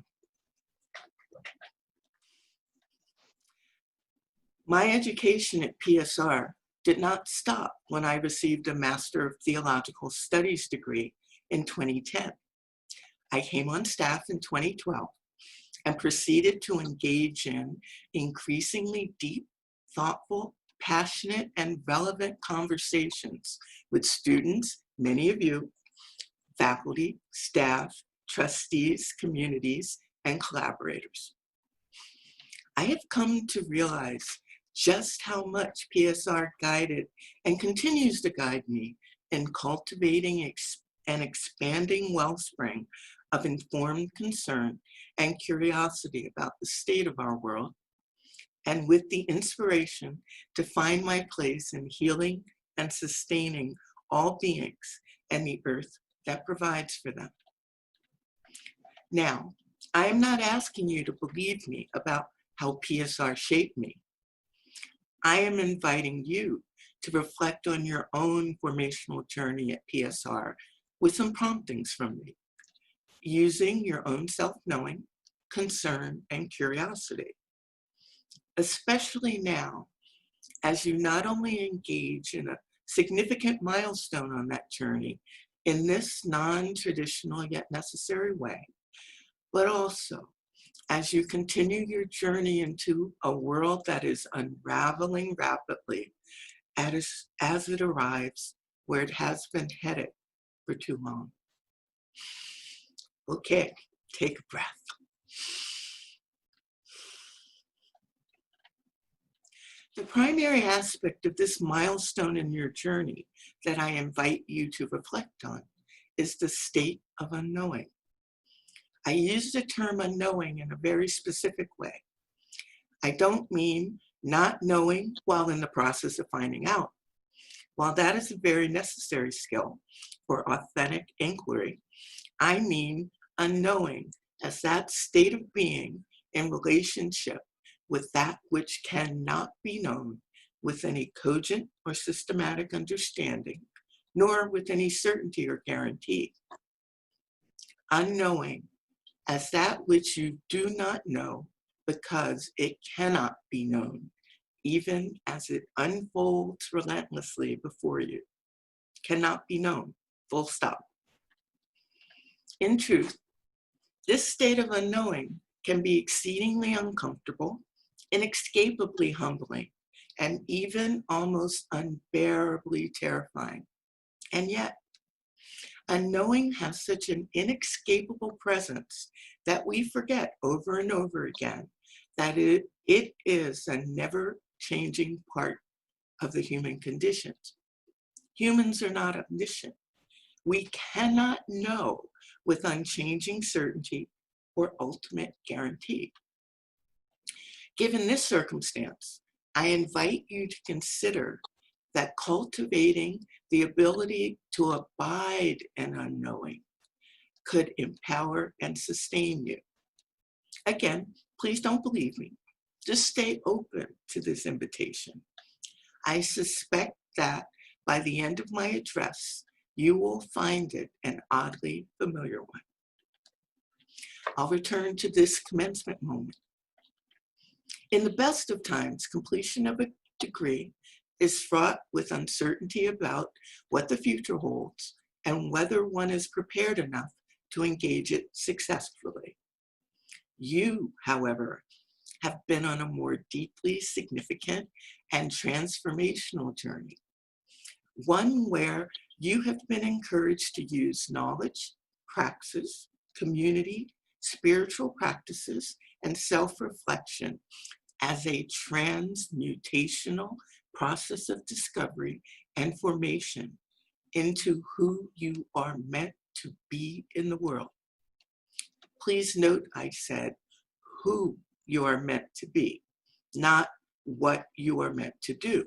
My education at PSR did not stop when I received a Master of Theological Studies degree in 2010. I came on staff in 2012 and proceeded to engage in increasingly deep, thoughtful, passionate, and relevant conversations with students, many of you, faculty, staff, trustees, communities, and collaborators. I have come to realize just how much PSR guided and continues to guide me in cultivating an expanding wellspring of informed concern and curiosity about the state of our world, and with the inspiration to find my place in healing and sustaining all beings and the earth that provides for them. Now, I am not asking you to believe me about how PSR shaped me. I am inviting you to reflect on your own formational journey at PSR with some promptings from me, using your own self-knowing, concern, and curiosity. Especially now, as you not only engage in a significant milestone on that journey in this non-traditional yet necessary way, but also as you continue your journey into a world that is unraveling rapidly as it arrives where it has been headed for too long. Okay, take a breath. The primary aspect of this milestone in your journey that I invite you to reflect on is the state of unknowing. I use the term unknowing in a very specific way. I don't mean not knowing while in the process of finding out. While that is a very necessary skill for authentic inquiry, I mean unknowing as that state of being in relationship with that which cannot be known with any cogent or systematic understanding, nor with any certainty or guarantee. Unknowing as that which you do not know because it cannot be known, even as it unfolds relentlessly before you. Cannot be known, full stop. In truth, this state of unknowing can be exceedingly uncomfortable, inescapably humbling, and even almost unbearably terrifying. And yet, unknowing has such an inescapable presence that we forget over and over again that it is a never-changing part of the human condition. Humans are not omniscient. We cannot know with unchanging certainty or ultimate guarantee. Given this circumstance, I invite you to consider that cultivating the ability to abide in unknowing could empower and sustain you. Again, please don't believe me. Just stay open to this invitation. I suspect that by the end of my address, you will find it an oddly familiar one. I'll return to this commencement moment. In the best of times, completion of a degree is fraught with uncertainty about what the future holds and whether one is prepared enough to engage it successfully. You, however, have been on a more deeply significant and transformational journey, one where you have been encouraged to use knowledge, praxis, community, spiritual practices, and self-reflection as a transmutational process of discovery and formation into who you are meant to be in the world. Please note I said who you are meant to be, not what you are meant to do.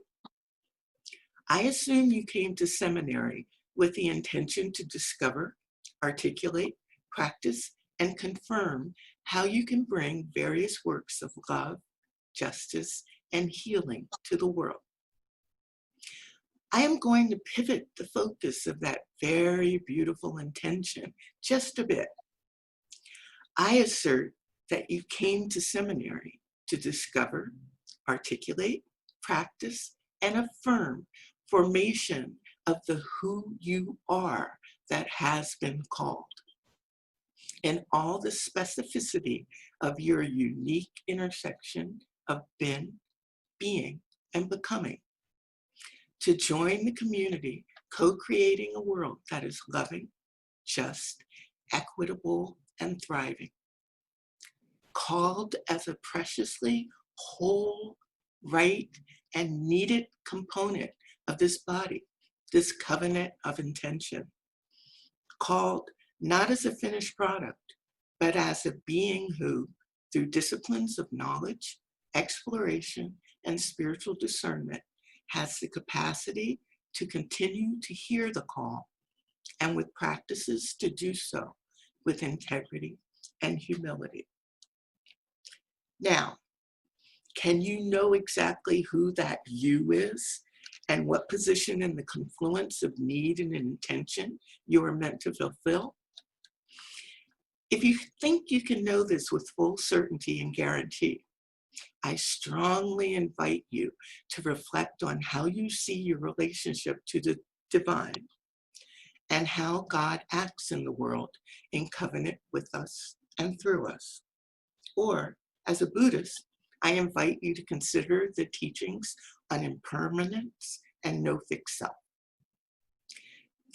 I assume you came to seminary with the intention to discover, articulate, practice, and confirm how you can bring various works of love, justice, and healing to the world. I am going to pivot the focus of that very beautiful intention just a bit. I assert that you came to seminary to discover, articulate, practice, and affirm formation of the who you are that has been called, in all the specificity of your unique intersection of being, and becoming, to join the community co-creating a world that is loving, just, equitable, and thriving, called as a preciously whole, right, and needed component of this body, this covenant of intention, called not as a finished product, but as a being who, through disciplines of knowledge, exploration, and spiritual discernment, has the capacity to continue to hear the call, and with practices to do so with integrity and humility. Now, can you know exactly who that you is and what position in the confluence of need and intention you are meant to fulfill? If you think you can know this with full certainty and guarantee, I strongly invite you to reflect on how you see your relationship to the divine and how God acts in the world in covenant with us and through us. Or, as a Buddhist, I invite you to consider the teachings on impermanence and no fixed self.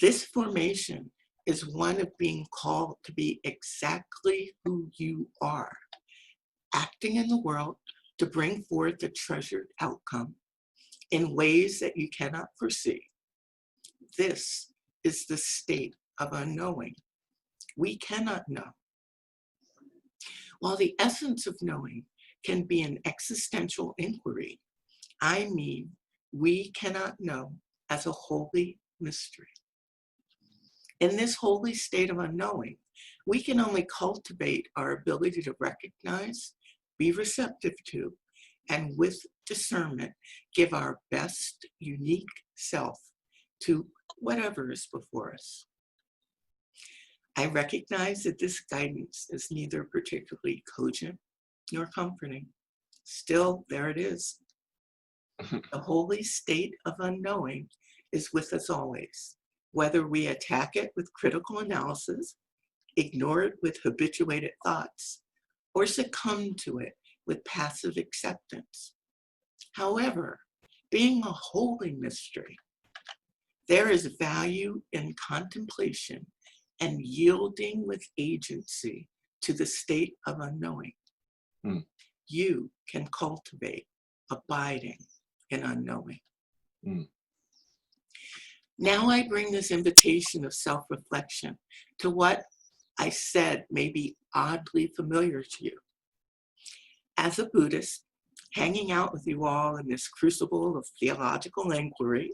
This formation is one of being called to be exactly who you are, acting in the world to bring forth a treasured outcome in ways that you cannot foresee. This is the state of unknowing. We cannot know. While the essence of knowing can be an existential inquiry, I mean, we cannot know as a holy mystery. In this holy state of unknowing, we can only cultivate our ability to recognize, be receptive to, and with discernment, give our best unique self to whatever is before us. I recognize that this guidance is neither particularly cogent nor comforting. Still, there it is. The holy state of unknowing is with us always, whether we attack it with critical analysis, ignore it with habituated thoughts, or succumb to it with passive acceptance. However, being a holy mystery, there is value in contemplation and yielding with agency to the state of unknowing. You can cultivate abiding in unknowing. Now I bring this invitation of self-reflection to what I said may be oddly familiar to you. As a Buddhist, hanging out with you all in this crucible of theological inquiry,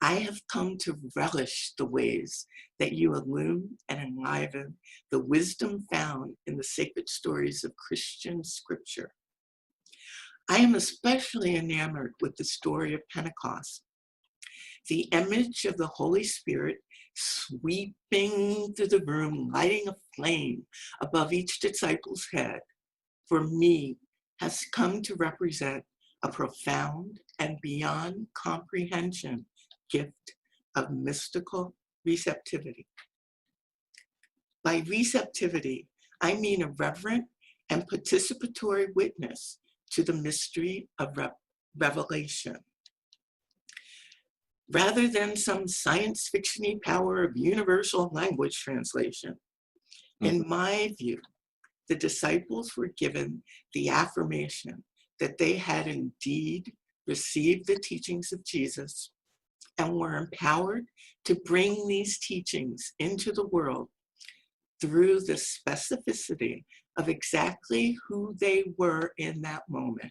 I have come to relish the ways that you illumine and enliven the wisdom found in the sacred stories of Christian scripture. I am especially enamored with the story of Pentecost, the image of the Holy Spirit sweeping through the room, lighting a flame above each disciple's head, for me, has come to represent a profound and beyond comprehension gift of mystical receptivity. By receptivity, I mean a reverent and participatory witness to the mystery of revelation. Rather than some science fiction-y power of universal language translation, in my view, the disciples were given the affirmation that they had indeed received the teachings of Jesus and were empowered to bring these teachings into the world through the specificity of exactly who they were in that moment,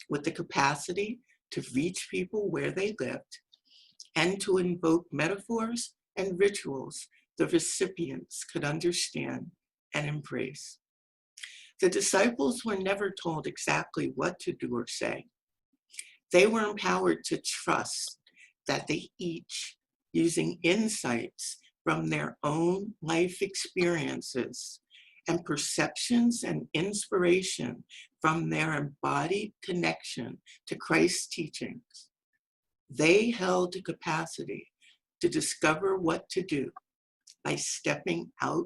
with the capacity to reach people where they lived and to invoke metaphors and rituals the recipients could understand and embrace. The disciples were never told exactly what to do or say. They were empowered to trust that they each, using insights from their own life experiences and perceptions and inspiration from their embodied connection to Christ's teachings, they held the capacity to discover what to do by stepping out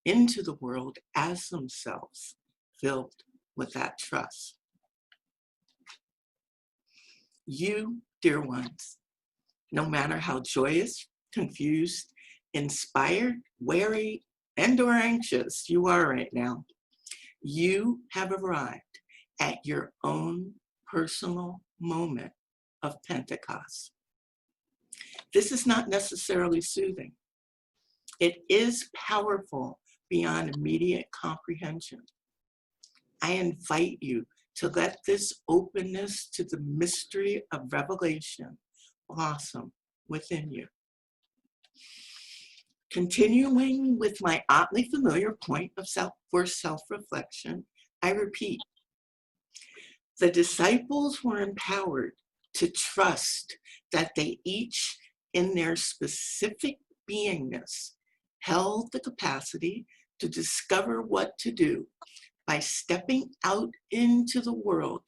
into the world as themselves, filled with that trust. You, dear ones, no matter how joyous, confused, inspired, wary, and/or anxious you are right now, you have arrived at your own personal moment of Pentecost. This is not necessarily soothing. It is powerful beyond immediate comprehension. I invite you to let this openness to the mystery of revelation blossom within you. Continuing with my oddly familiar point of self-reflection, I repeat, the disciples were empowered to trust that they each, in their specific beingness, held the capacity to discover what to do by stepping out into the world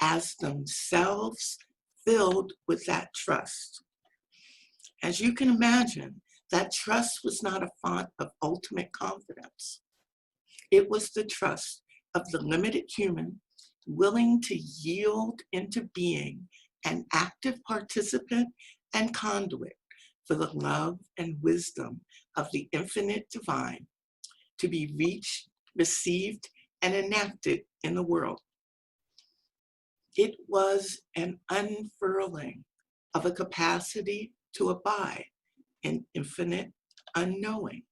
as themselves filled with that trust. As you can imagine, that trust was not a font of ultimate confidence. It was the trust of the limited human willing to yield into being an active participant and conduit for the love and wisdom of the infinite divine to be reached, received, and enacted in the world. It was an unfurling of a capacity to abide in infinite unknowing.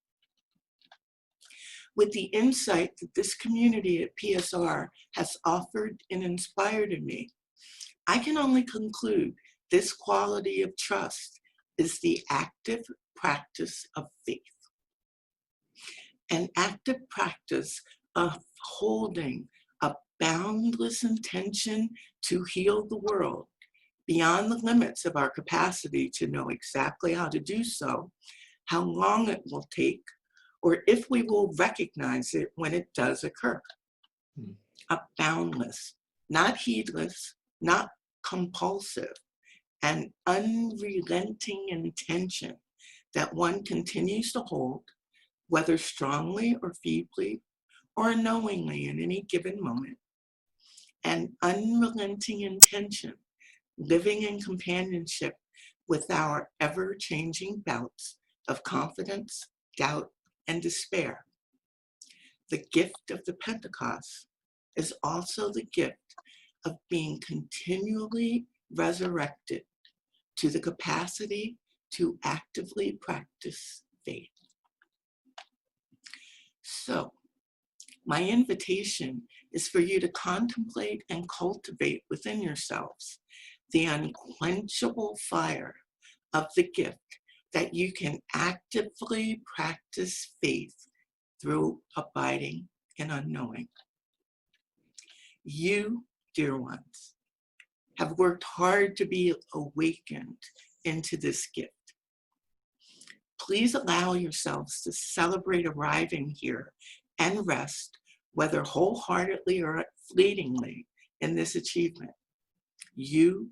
With the insight that this community at PSR has offered and inspired in me, I can only conclude this quality of trust is the active practice of faith. An active practice of holding a boundless intention to heal the world beyond the limits of our capacity to know exactly how to do so, how long it will take, or if we will recognize it when it does occur. A boundless, not heedless, not compulsive, and unrelenting intention that one continues to hold, whether strongly or feebly, or unknowingly in any given moment. An unrelenting intention, living in companionship with our ever-changing bouts of confidence, doubt, and despair. The gift of the Pentecost is also the gift of being continually resurrected to the capacity to actively practice faith. So, my invitation is for you to contemplate and cultivate within yourselves the unquenchable fire of the gift that you can actively practice faith through abiding in unknowing. You, dear ones, have worked hard to be awakened into this gift. Please allow yourselves to celebrate arriving here and rest, whether wholeheartedly or fleetingly, in this achievement. You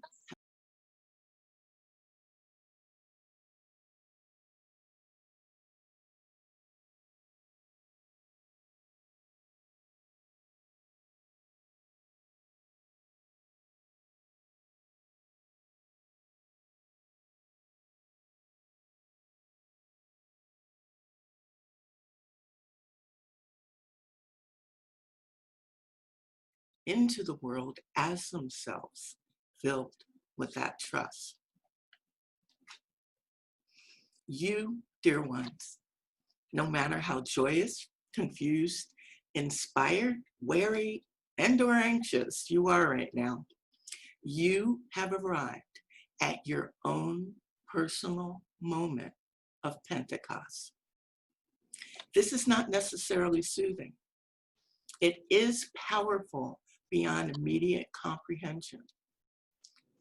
into the world as themselves, filled with that trust. You, dear ones, no matter how joyous, confused, inspired, wary, and or anxious you are right now, you have arrived at your own personal moment of Pentecost. This is not necessarily soothing. It is powerful beyond immediate comprehension.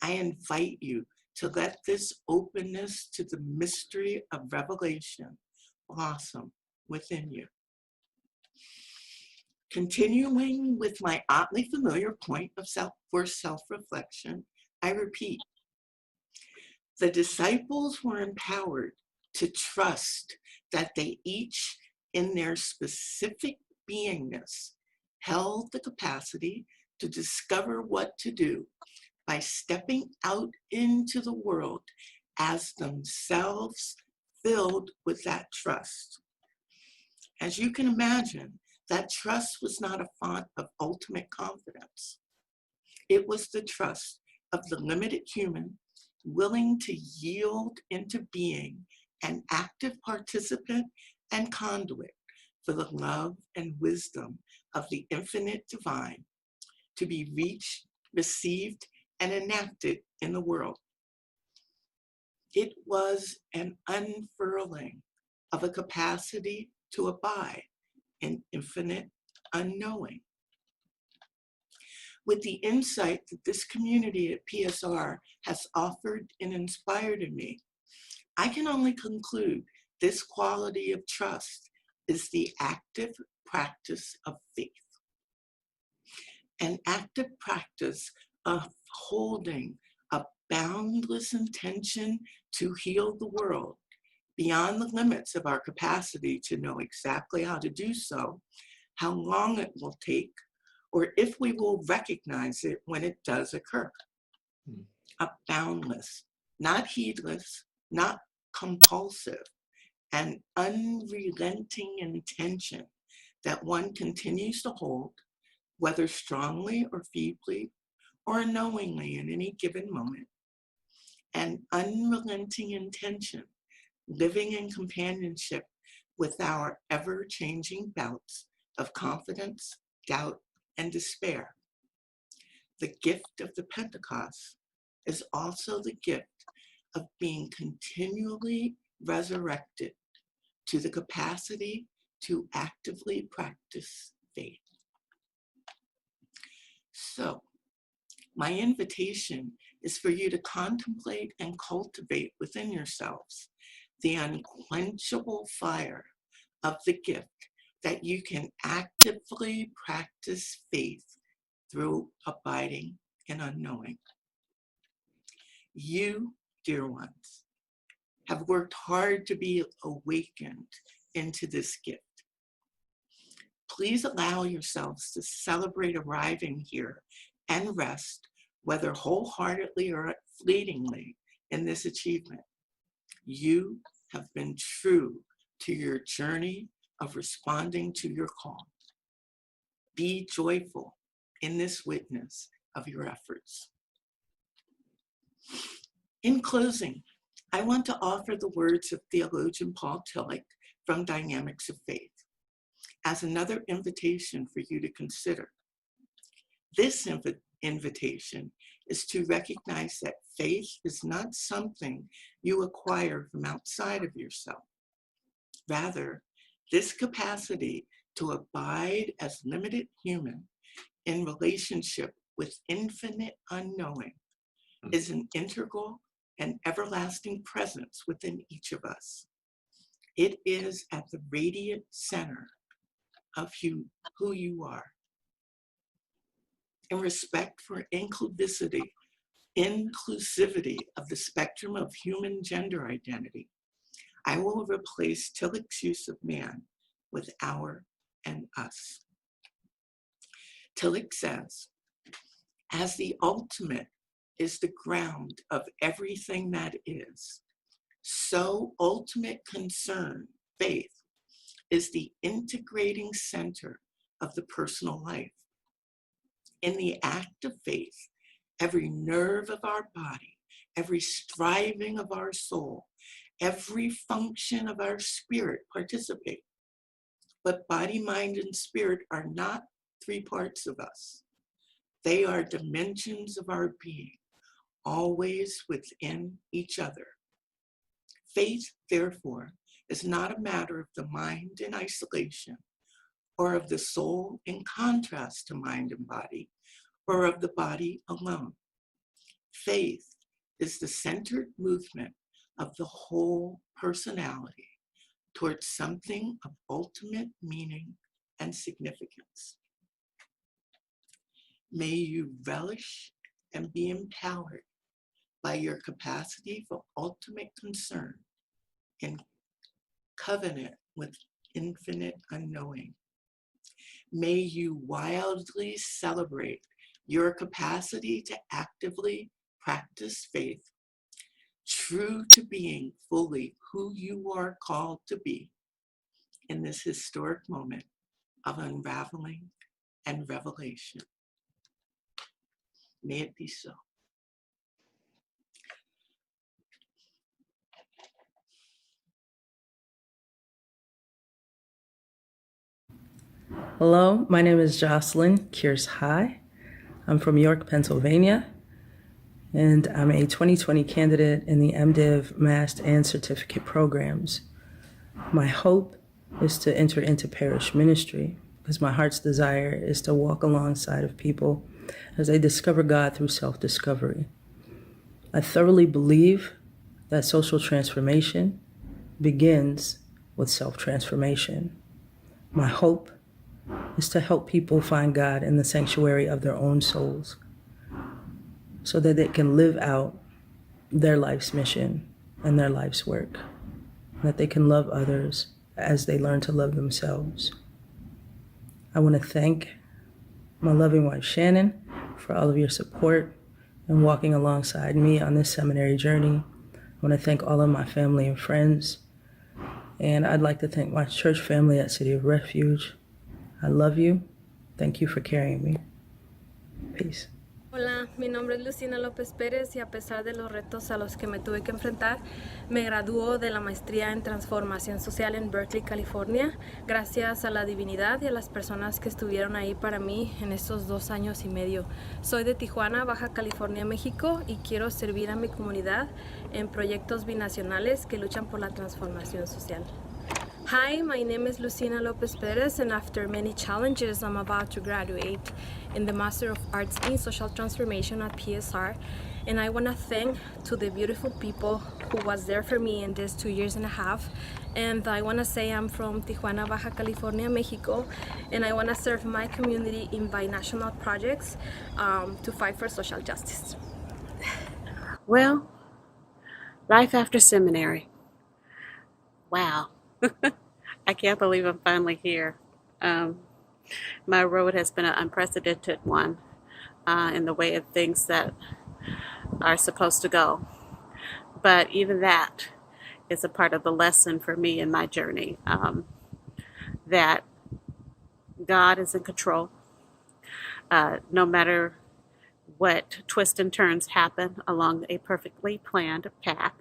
I invite you to let this openness to the mystery of revelation blossom within you. Continuing with my oddly familiar point of self-reflection, I repeat, the disciples were empowered to trust that they each, in their specific beingness, held the capacity to discover what to do by stepping out into the world as themselves filled with that trust. As you can imagine, that trust was not a font of ultimate confidence. It was the trust of the limited human willing to yield into being an active participant and conduit for the love and wisdom of the infinite divine to be reached, received, and enacted in the world. It was an unfurling of a capacity to abide in infinite unknowing. With the insight that this community at PSR has offered and inspired in me, I can only conclude this quality of trust is the active practice of faith. An active practice of holding a boundless intention to heal the world beyond the limits of our capacity to know exactly how to do so, how long it will take, or if we will recognize it when it does occur. A boundless, not heedless, not compulsive, and unrelenting intention that one continues to hold, whether strongly or feebly or knowingly in any given moment. An unrelenting intention, living in companionship with our ever-changing bouts of confidence, doubt, and despair. The gift of the Pentecost is also the gift of being continually resurrected to the capacity to actively practice faith. So, my invitation is for you to contemplate and cultivate within yourselves the unquenchable fire of the gift that you can actively practice faith through abiding in unknowing. You, dear ones, have worked hard to be awakened into this gift. Please allow yourselves to celebrate arriving here and rest, whether wholeheartedly or fleetingly, in this achievement. You have been true to your journey of responding to your call. Be joyful in this witness of your efforts. In closing, I want to offer the words of theologian Paul Tillich from Dynamics of Faith as another invitation for you to consider. This invitation is to recognize that faith is not something you acquire from outside of yourself. Rather, this capacity to abide as limited human in relationship with infinite unknowing is an integral and everlasting presence within each of us. It is at the radiant center of who you are. In respect for inclusivity of the spectrum of human gender identity, I will replace Tillich's use of man with our and us. Tillich says, as the ultimate is the ground of everything that is, so ultimate concern, faith, is the integrating center of the personal life. In the act of faith, every nerve of our body, every striving of our soul, every function of our spirit participate. But body, mind, and spirit are not three parts of us. They are dimensions of our being, always within each other. Faith, therefore, is not a matter of the mind in isolation, or of the soul in contrast to mind and body, or of the body alone. Faith is the centered movement of the whole personality towards something of ultimate meaning and significance. May you relish and be empowered by your capacity for ultimate concern in covenant with infinite unknowing. May you wildly celebrate your capacity to actively practice faith, true to being fully who you are called to be in this historic moment of unraveling and revelation. May it be so. Hello, my name is Jocelyn Kears High. I'm from York, Pennsylvania, and I'm a 2020 candidate in the MDiv Master and Certificate programs. My hope is to enter into parish ministry because my heart's desire is to walk alongside of people as they discover God through self-discovery. I thoroughly believe that social transformation begins with self-transformation. My hope is to help people find God in the sanctuary of their own souls so that they can live out their life's mission and their life's work, that they can love others as they learn to love themselves. I want to thank my loving wife, Shannon, for all of your support and walking alongside me on this seminary journey. I want to thank all of my family and friends, and I'd like to thank my church family at City of Refuge. I love you. Thank you for carrying me. Peace. Hola, mi nombre es Lucina López Pérez y a pesar de los retos a los que me tuve que enfrentar, me graduó de la maestría en transformación social en Berkeley, California, gracias a la divinidad y a las personas que estuvieron ahí para mí en estos 2 años y medio. Soy de Tijuana, Baja California, México y quiero servir a mi comunidad en proyectos binacionales que luchan por la transformación social. Hi, my name is Lucina Lopez Perez, and after many challenges, I'm about to graduate in the Master of Arts in Social Transformation at PSR. And I want to thank to the beautiful people who was there for me in these 2 years and a half. And I want to say I'm from Tijuana, Baja California, Mexico, and I want to serve my community in binational projects to fight for social justice. Well, life after seminary. Wow. I can't believe I'm finally here. My road has been an unprecedented one in the way of things that are supposed to go. But even that is a part of the lesson for me in my journey, that God is in control. No matter what twists and turns happen along a perfectly planned path,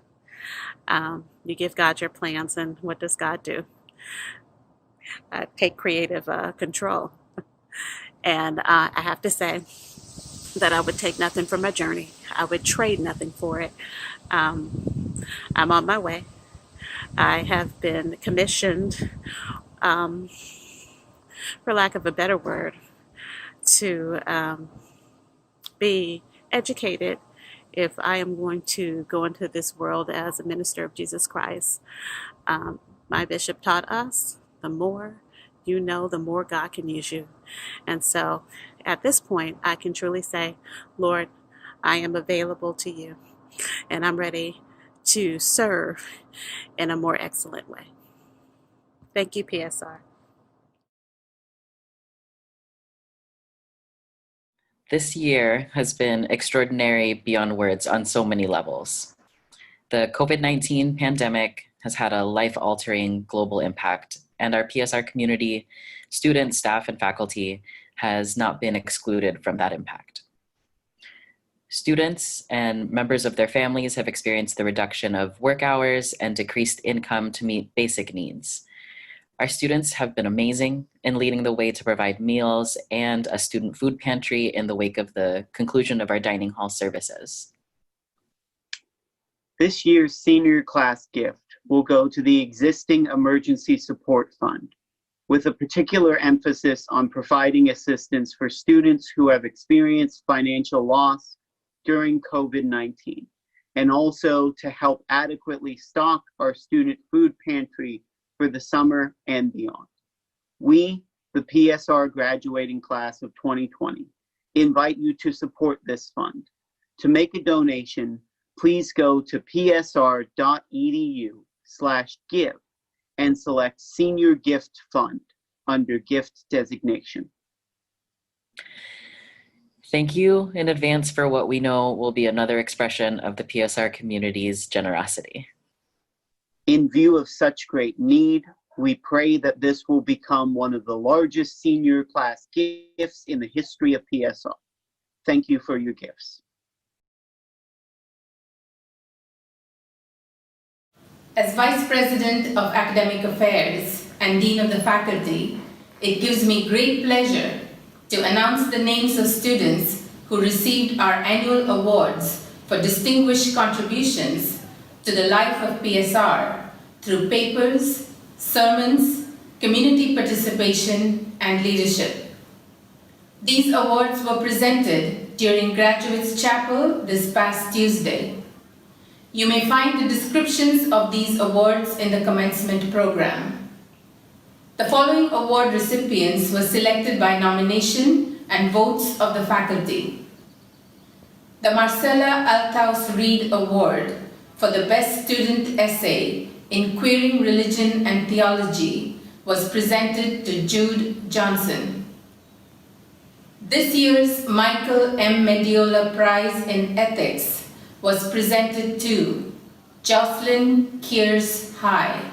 you give God your plans, and what does God do? Take creative control. And I have to say that I would take nothing from my journey. I would trade nothing for it. I'm on my way. I have been commissioned, for lack of a better word, to be educated if I am going to go into this world as a minister of Jesus Christ. My bishop taught us, the more you know, the more God can use you. And so at this point, I can truly say, Lord, I am available to you, and I'm ready to serve in a more excellent way. Thank you, PSR. This year has been extraordinary beyond words on so many levels. The COVID-19 pandemic has had a life-altering global impact, and our PSR community, students, staff, and faculty has not been excluded from that impact. Students and members of their families have experienced the reduction of work hours and decreased income to meet basic needs. Our students have been amazing in leading the way to provide meals and a student food pantry in the wake of the conclusion of our dining hall services. This year's senior class gift will go to the existing Emergency Support Fund, with a particular emphasis on providing assistance for students who have experienced financial loss during COVID-19, and also to help adequately stock our student food pantry for the summer and beyond. We, the PSR graduating class of 2020, invite you to support this fund. To make a donation, please go to psr.edu/give and select Senior Gift Fund under Gift Designation. Thank you in advance for what we know will be another expression of the PSR community's generosity. In view of such great need, we pray that this will become one of the largest senior class gifts in the history of PSR. Thank you for your gifts. As Vice President of Academic Affairs and Dean of the Faculty, It gives me great pleasure to announce the names of students who received our annual awards for distinguished contributions to the life of PSR through papers, sermons, community participation, and leadership. These awards were presented during Graduates Chapel this past Tuesday. You may find the descriptions of these awards in the commencement program. The following award recipients were selected by nomination and votes of the faculty. The Marcella Althaus Reed Award for the Best Student Essay in Queering Religion and Theology was presented to Jude Johnson. This year's Michael M. Mediola Prize in Ethics was presented to Jocelyn Kears High.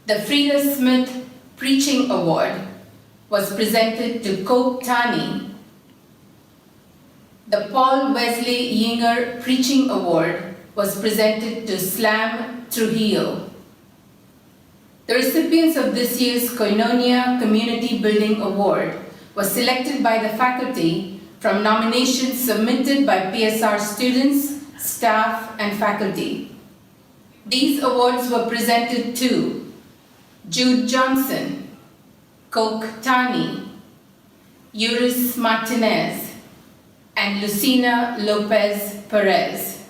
The Frida Smith Preaching Award was presented to Cope Tani. The Paul Wesley Yinger Preaching Award was presented to Slam Trujillo. The recipients of this year's Koinonia Community Building Award was selected by the faculty from nominations submitted by PSR students, staff, and faculty. These awards were presented to Jude Johnson, Coke Tani, Yuris Martinez, and Lucina Lopez Perez.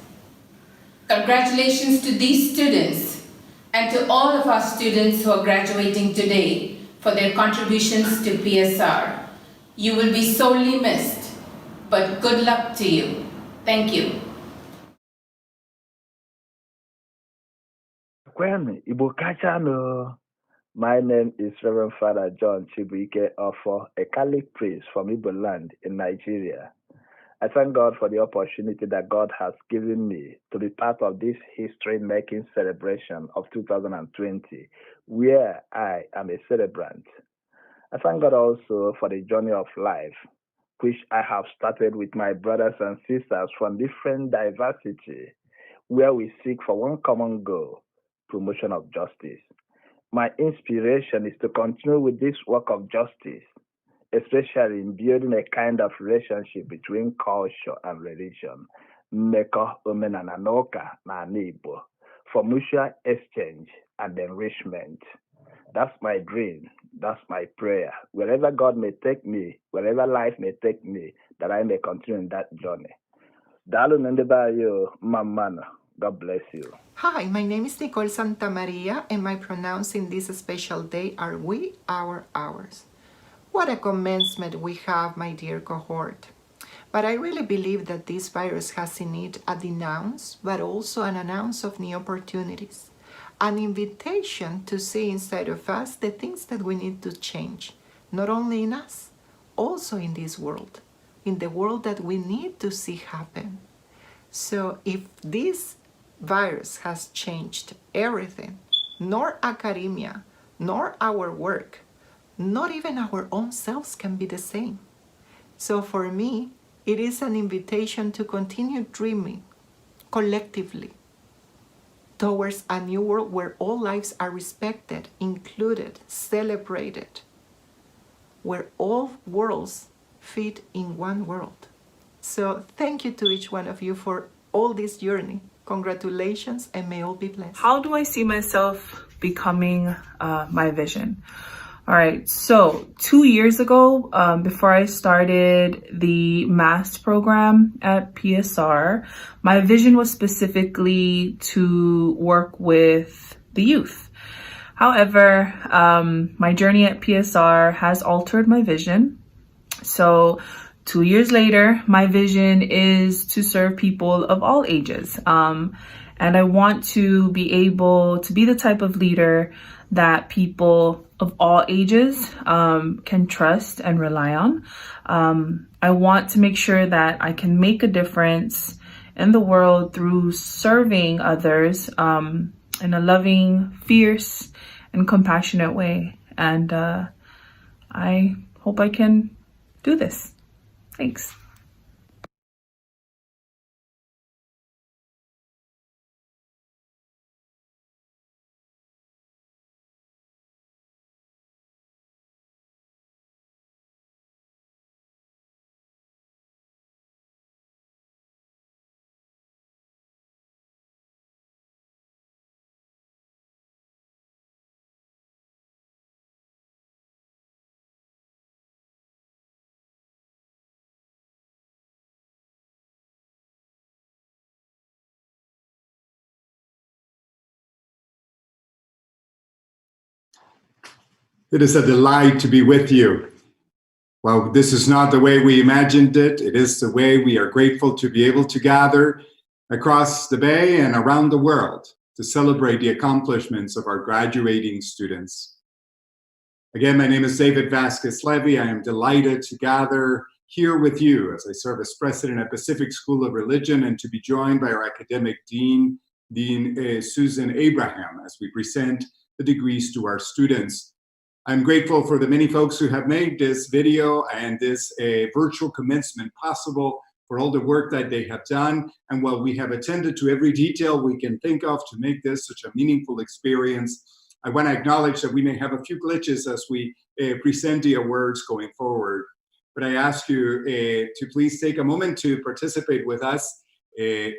Congratulations to these students and to all of our students who are graduating today for their contributions to PSR. You will be sorely missed, but good luck to you. Thank you. Kwame, Igbo Kachano. My name is Reverend Father John Chibuike Ofo, a Catholic priest from Igbo land in Nigeria. I thank God for the opportunity that God has given me to be part of this history-making celebration of 2020, where I am a celebrant. I thank God also for the journey of life, which I have started with my brothers and sisters from different diversity, where we seek for one common goal, promotion of justice. My inspiration is to continue with this work of justice, especially in building a kind of relationship between culture and religion, mmekọ omenala na ụka n'ala Igbo, for mutual exchange and enrichment. That's my dream. That's my prayer. Wherever God may take me, wherever life may take me, that I may continue in that journey. Dalu Nendebayo, Mamana. God bless you. Hi, my name is Nicole Santamaria, and my pronouns in this special day are we, our, ours. What a commencement we have, my dear cohort. But I really believe that this virus has in it a denounce, but also an announce of new opportunities. An invitation to see inside of us the things that we need to change, not only in us, also in this world, in the world that we need to see happen. So if this virus has changed everything, nor academia, nor our work, not even our own selves can be the same. So for me, it is an invitation to continue dreaming collectively towards a new world where all lives are respected, included, celebrated, where all worlds fit in one world. So thank you to each one of you for all this journey. Congratulations, and may all be blessed. How do I see myself becoming my vision? All right, so 2 years ago, before I started the MAST program at PSR, my vision was specifically to work with the youth. However, my journey at PSR has altered my vision. So 2 years later, my vision is to serve people of all ages. And I want to be able to be the type of leader that people of all ages can trust and rely on. I want to make sure that I can make a difference in the world through serving others in a loving, fierce, and compassionate way. And I hope I can do this. Thanks. It is a delight to be with you. Well, this is not the way we imagined it. It is the way we are grateful to be able to gather across the Bay and around the world to celebrate the accomplishments of our graduating students. Again, my name is David Vasquez-Levy. I am delighted to gather here with you as I serve as president at Pacific School of Religion and to be joined by our academic dean, Susan Abraham, as we present the degrees to our students. I'm grateful for the many folks who have made this video and this virtual commencement possible, for all the work that they have done. And while we have attended to every detail we can think of to make this such a meaningful experience, I want to acknowledge that we may have a few glitches as we present the awards going forward. But I ask you to please take a moment to participate with us.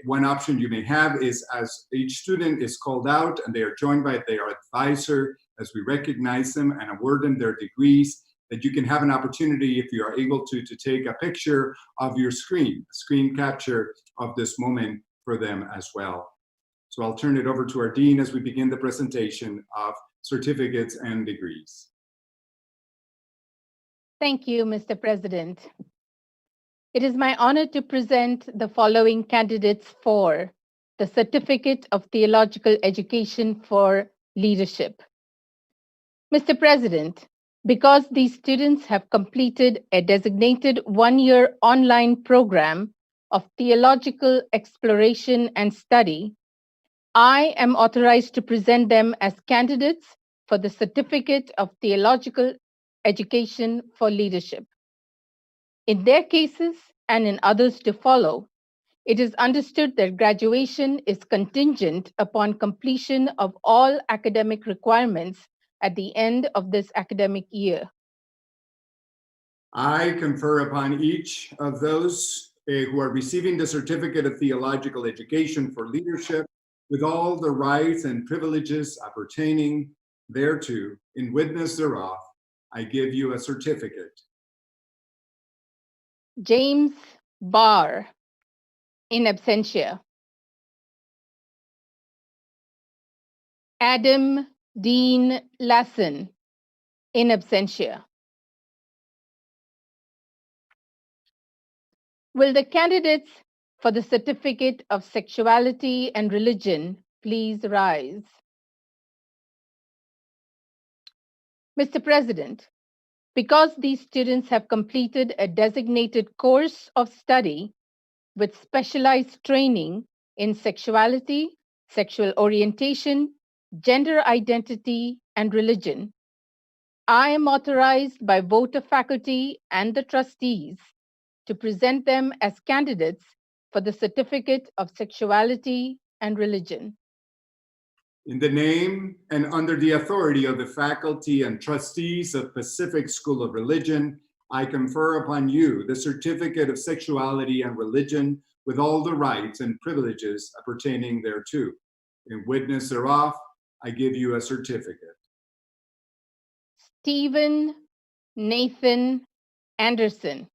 One option you may have is, as each student is called out and they are joined by their advisor, as we recognize them and award them their degrees, that you can have an opportunity, if you are able to take a picture of your screen capture of this moment for them as well. So I'll turn it over to our dean as we begin the presentation of certificates and degrees. Thank you, Mr. President. It is my honor to present the following candidates for the Certificate of Theological Education for Leadership. Mr. President, because these students have completed a designated one-year online program of theological exploration and study, I am authorized to present them as candidates for the Certificate of Theological Education for Leadership. In their cases and in others to follow, it is understood that graduation is contingent upon completion of all academic requirements at the end of this academic year. I confer upon each of those who are receiving the Certificate of Theological Education for Leadership with all the rights and privileges appertaining thereto. In witness thereof, I give you a certificate. James Barr, in absentia. Adam Dean Lassen, in absentia. Will the candidates for the Certificate of Sexuality and Religion please rise? Mr. President, because these students have completed a designated course of study with specialized training in sexuality, sexual orientation, gender identity, and religion, I am authorized by vote of faculty and the trustees to present them as candidates for the Certificate of Sexuality and Religion. In the name and under the authority of the faculty and trustees of Pacific School of Religion, I confer upon you the Certificate of Sexuality and Religion with all the rights and privileges appertaining thereto. In witness thereof, I give you a certificate. Stephen Nathan Anderson.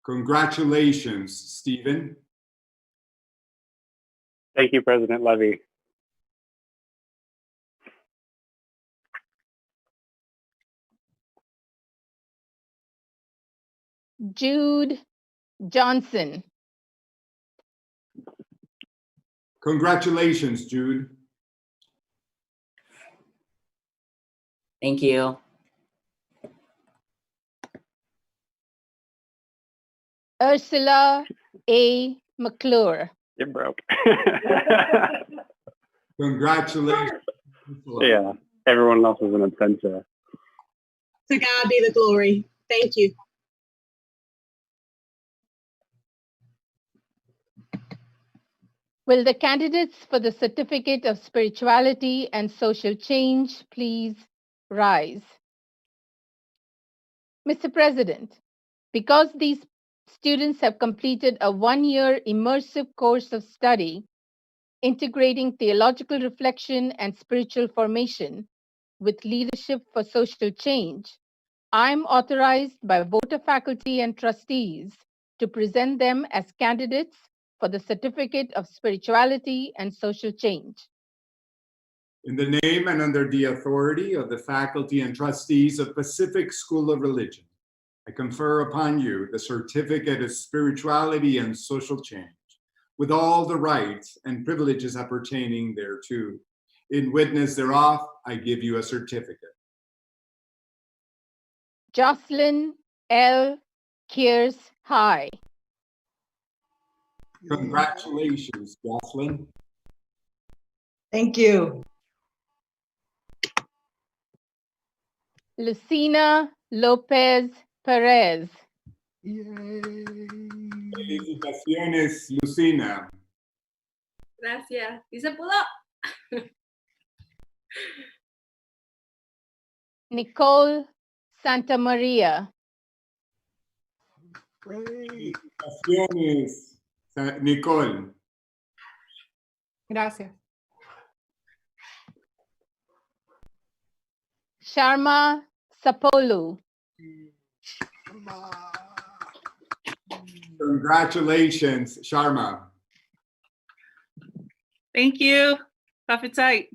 Congratulations, Stephen. Thank you, President Levy. Jude Johnson. Congratulations, Jude. Thank you. Ursula A. McClure. You're broke. Congratulations. Yeah, everyone else is in absentia. To God be the glory. Thank you. Will the candidates for the Certificate of Spirituality and Social Change please rise? Mr. President, because these students have completed a one-year immersive course of study integrating theological reflection and spiritual formation with leadership for social change, I'm authorized by vote of faculty and trustees to present them as candidates for the Certificate of Spirituality and Social Change. In the name and under the authority of the faculty and trustees of Pacific School of Religion, I confer upon you the certificate of spirituality and social change, with all the rights and privileges appertaining thereto. In witness thereof, I give you a certificate. Jocelyn L. Kears High. Congratulations, Jocelyn. Thank you. Lucina Lopez Perez. Felicitaciones, Lucina. Gracias. Y se pudo. Nicole Santa Maria. Felicitaciones, Nicole. Gracias. Sharma Sapolu. Congratulations, Sharma. Thank you. Tough it tight.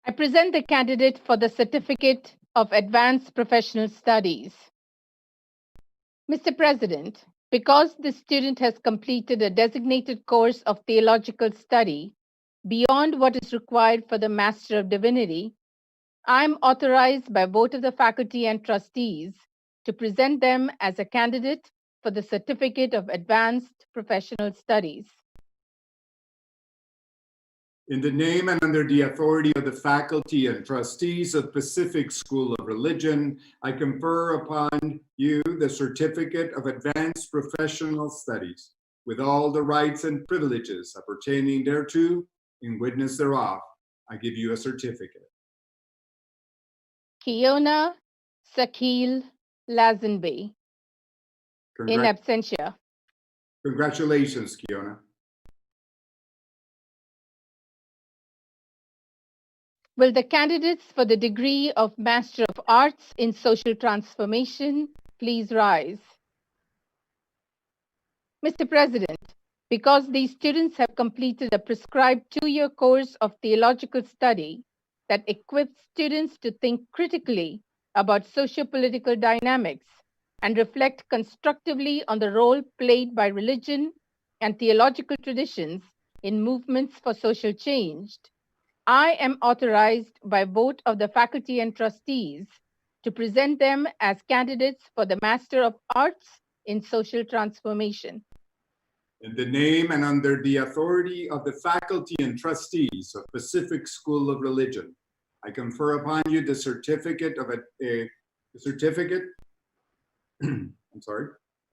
I present the candidate for the Certificate of Advanced Professional Studies. Mr. President, because the student has completed a designated course of theological study beyond what is required for the Master of Divinity, I am authorized by vote of the faculty and trustees to present them as a candidate for the Certificate of Advanced Professional Studies. In the name and under the authority of the faculty and trustees of Pacific School of Religion, I confer upon you the Certificate of Advanced Professional Studies, with all the rights and privileges appertaining thereto. In witness thereof, I give you a certificate. Kiona Sakil Lazenby. In absentia. Congratulations, Kiona. Will the candidates for the degree of Master of Arts in Social Transformation please rise? Mr. President, because these students have completed a prescribed 2-year course of theological study that equips students to think critically about socio-political dynamics and reflect constructively on the role played by religion and theological traditions in movements for social change, I am authorized by vote of the faculty and trustees to present them as candidates for the Master of Arts in Social Transformation. In the name and under the authority of the faculty and trustees of Pacific School of Religion, I confer upon you the certificate of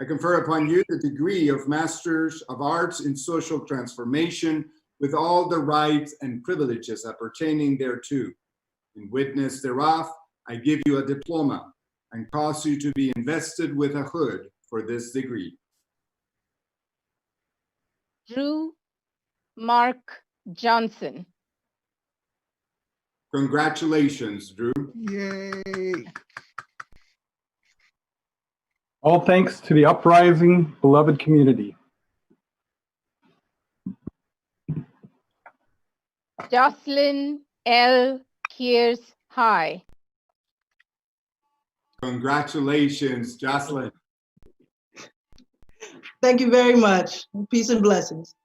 I confer upon you the degree of Masters of Arts in Social Transformation, with all the rights and privileges appertaining thereto. In witness thereof, I give you a diploma and cause you to be invested with a hood for this degree. Drew Mark Johnson. Congratulations, Drew. Yay! All thanks to the uprising, beloved community. Jocelyn L. Kears High. Congratulations, Jocelyn. Thank you very much. Peace and blessings.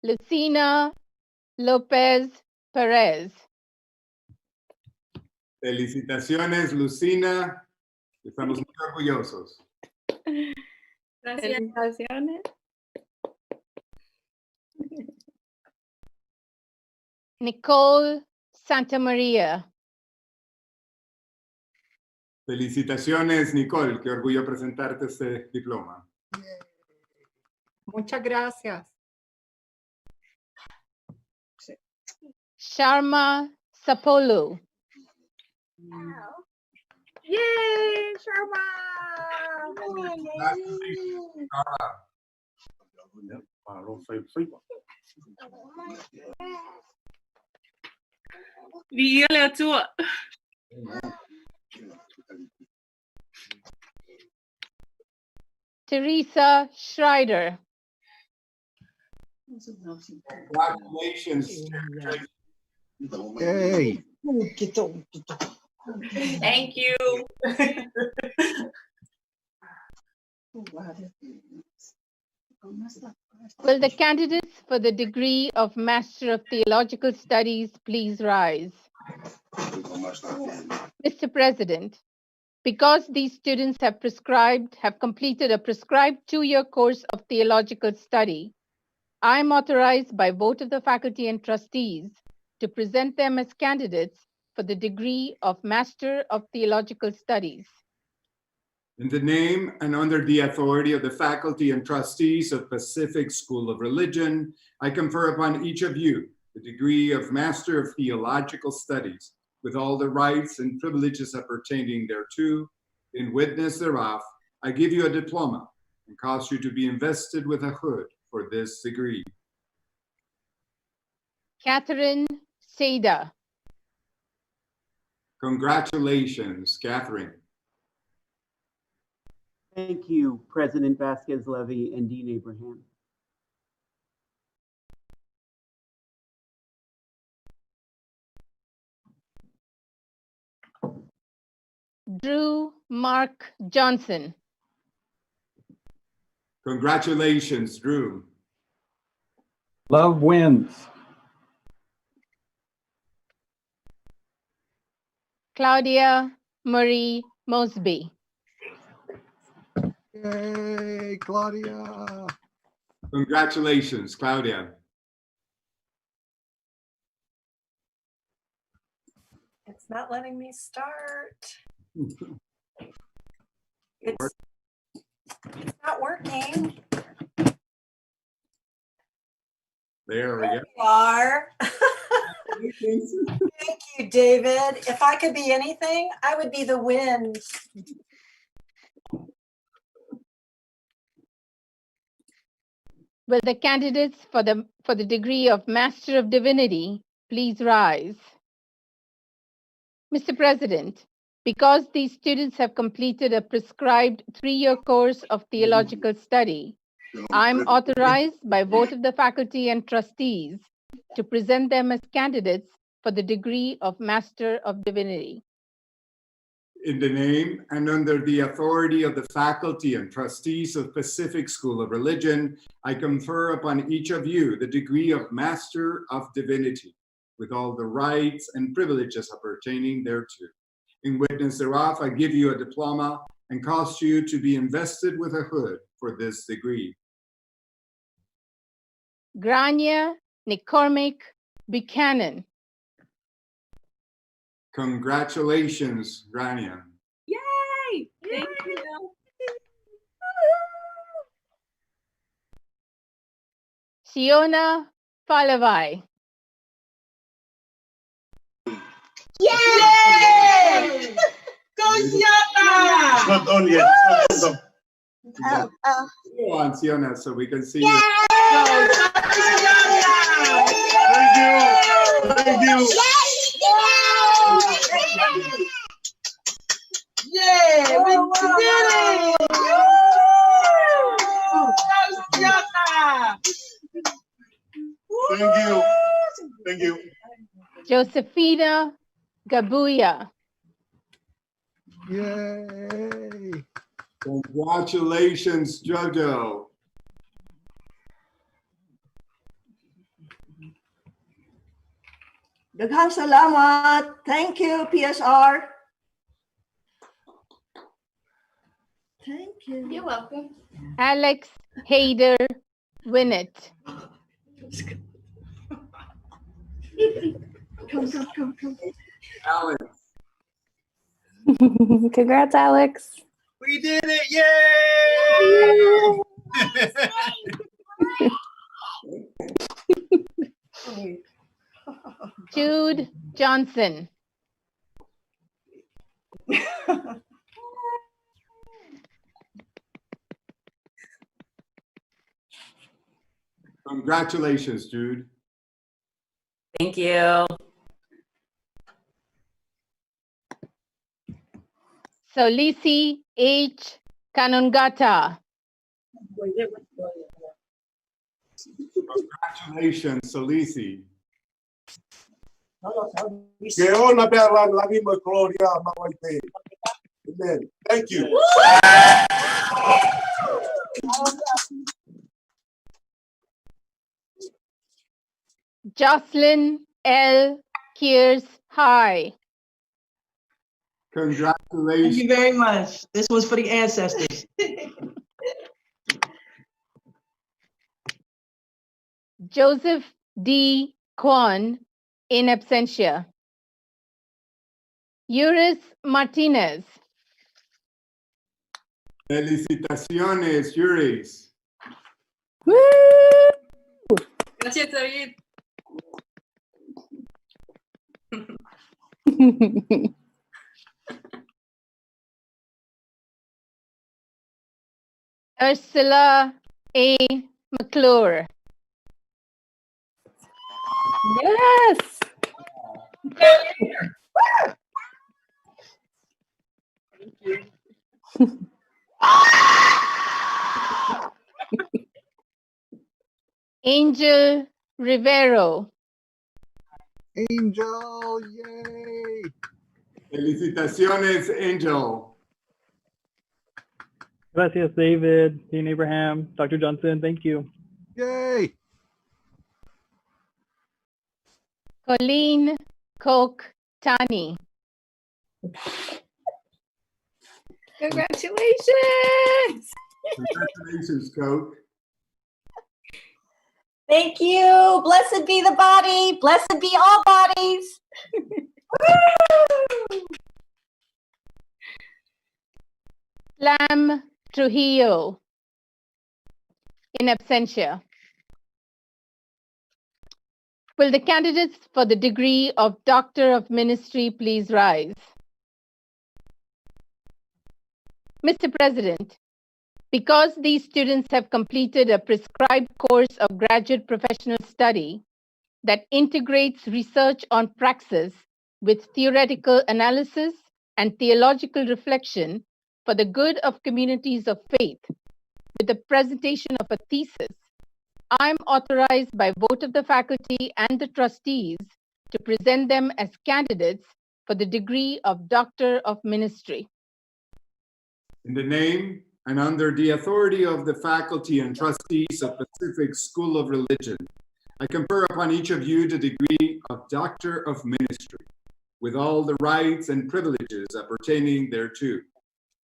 Lucina Lopez Perez. Felicitaciones, Lucina. Estamos muy orgullosos. Gracias. Felicitaciones. Nicole Santa Maria. Felicitaciones, Nicole. Qué orgullo presentarte este diploma. Muchas gracias. Sharma Sapolu. Yay, Sharma! Viele atua. Teresa Schreider. Congratulations, Chair. Yay. Thank you. Will the candidates for the degree of Master of Theological Studies please rise? Mr. President, because these students have completed a prescribed 2-year course of theological study, I am authorized by vote of the faculty and trustees to present them as candidates for the degree of Master of Theological Studies. In the name and under the authority of the faculty and trustees of Pacific School of Religion, I confer upon each of you the degree of Master of Theological Studies with all the rights and privileges appertaining thereto. In witness thereof, I give you a diploma and cause you to be invested with a hood for this degree. Catherine Seda. Congratulations, Catherine. Thank you, President Vasquez-Levy and Dean Abraham. Drew Mark Johnson. Congratulations, Drew. Love wins. Claudia Marie Mosby. Yay, Claudia. Congratulations, Claudia. It's not letting me start. It's not working. There we go. We are. Thank you, David. If I could be anything, I would be the wind. Will the candidates for the degree of Master of Divinity please rise? Mr. President, because these students have completed a prescribed 3-year course of theological study, I'm authorized by vote of the faculty and trustees to present them as candidates for the degree of Master of Divinity. In the name and under the authority of the faculty and trustees of Pacific School of Religion, I confer upon each of you the degree of Master of Divinity, with all the rights and privileges appertaining thereto. In witness thereof, I give you a diploma and cause you to be invested with a hood for this degree. Grania McCormick Buchanan. Congratulations, Grania. Yay! Thank you. Siona Palavai. Yay! Go Siona! Go on, Siona, so we can see you. Thank you. Yeah, we did it! Thank you. Thank you. Josephina Gabuya. Yay. Congratulations, Jojo. Daghang salamat. Thank you, PSR. Thank you. You're welcome. Alex Hayder Winnett. Come. Alex. Congrats, Alex. We did it! Yay! Jude Johnson. Congratulations, Jude. Thank you. Solisi H. Kanungata. Congratulations, Solisi. Que ona bela la misma Claudia Mawaipe. Amen. Thank you. Jocelyn L. Kears High. Congratulations. Thank you very much. This was for the ancestors. Joseph D. Kwan in absentia. Yuris Martinez. Felicitaciones, Yuris. Gracias, David. Ursula A. McClure. Yes. Angel Rivero. Angel, yay! Felicitaciones, Angel. Gracias, David, Dean Abraham, Dr. Johnson, thank you. Yay! Colleen Koch Tani. Congratulations. Congratulations, Coach. Thank you. Blessed be the body. Blessed be all bodies. Lam Trujillo in absentia. Will the candidates for the degree of Doctor of Ministry please rise? Mr. President, because these students have completed a prescribed course of graduate professional study that integrates research on praxis with theoretical analysis and theological reflection for the good of communities of faith, with the presentation of a thesis, I am authorized by vote of the faculty and the trustees to present them as candidates for the degree of Doctor of Ministry. In the name and under the authority of the faculty and trustees of Pacific School of Religion, I confer upon each of you the degree of Doctor of Ministry, with all the rights and privileges appertaining thereto.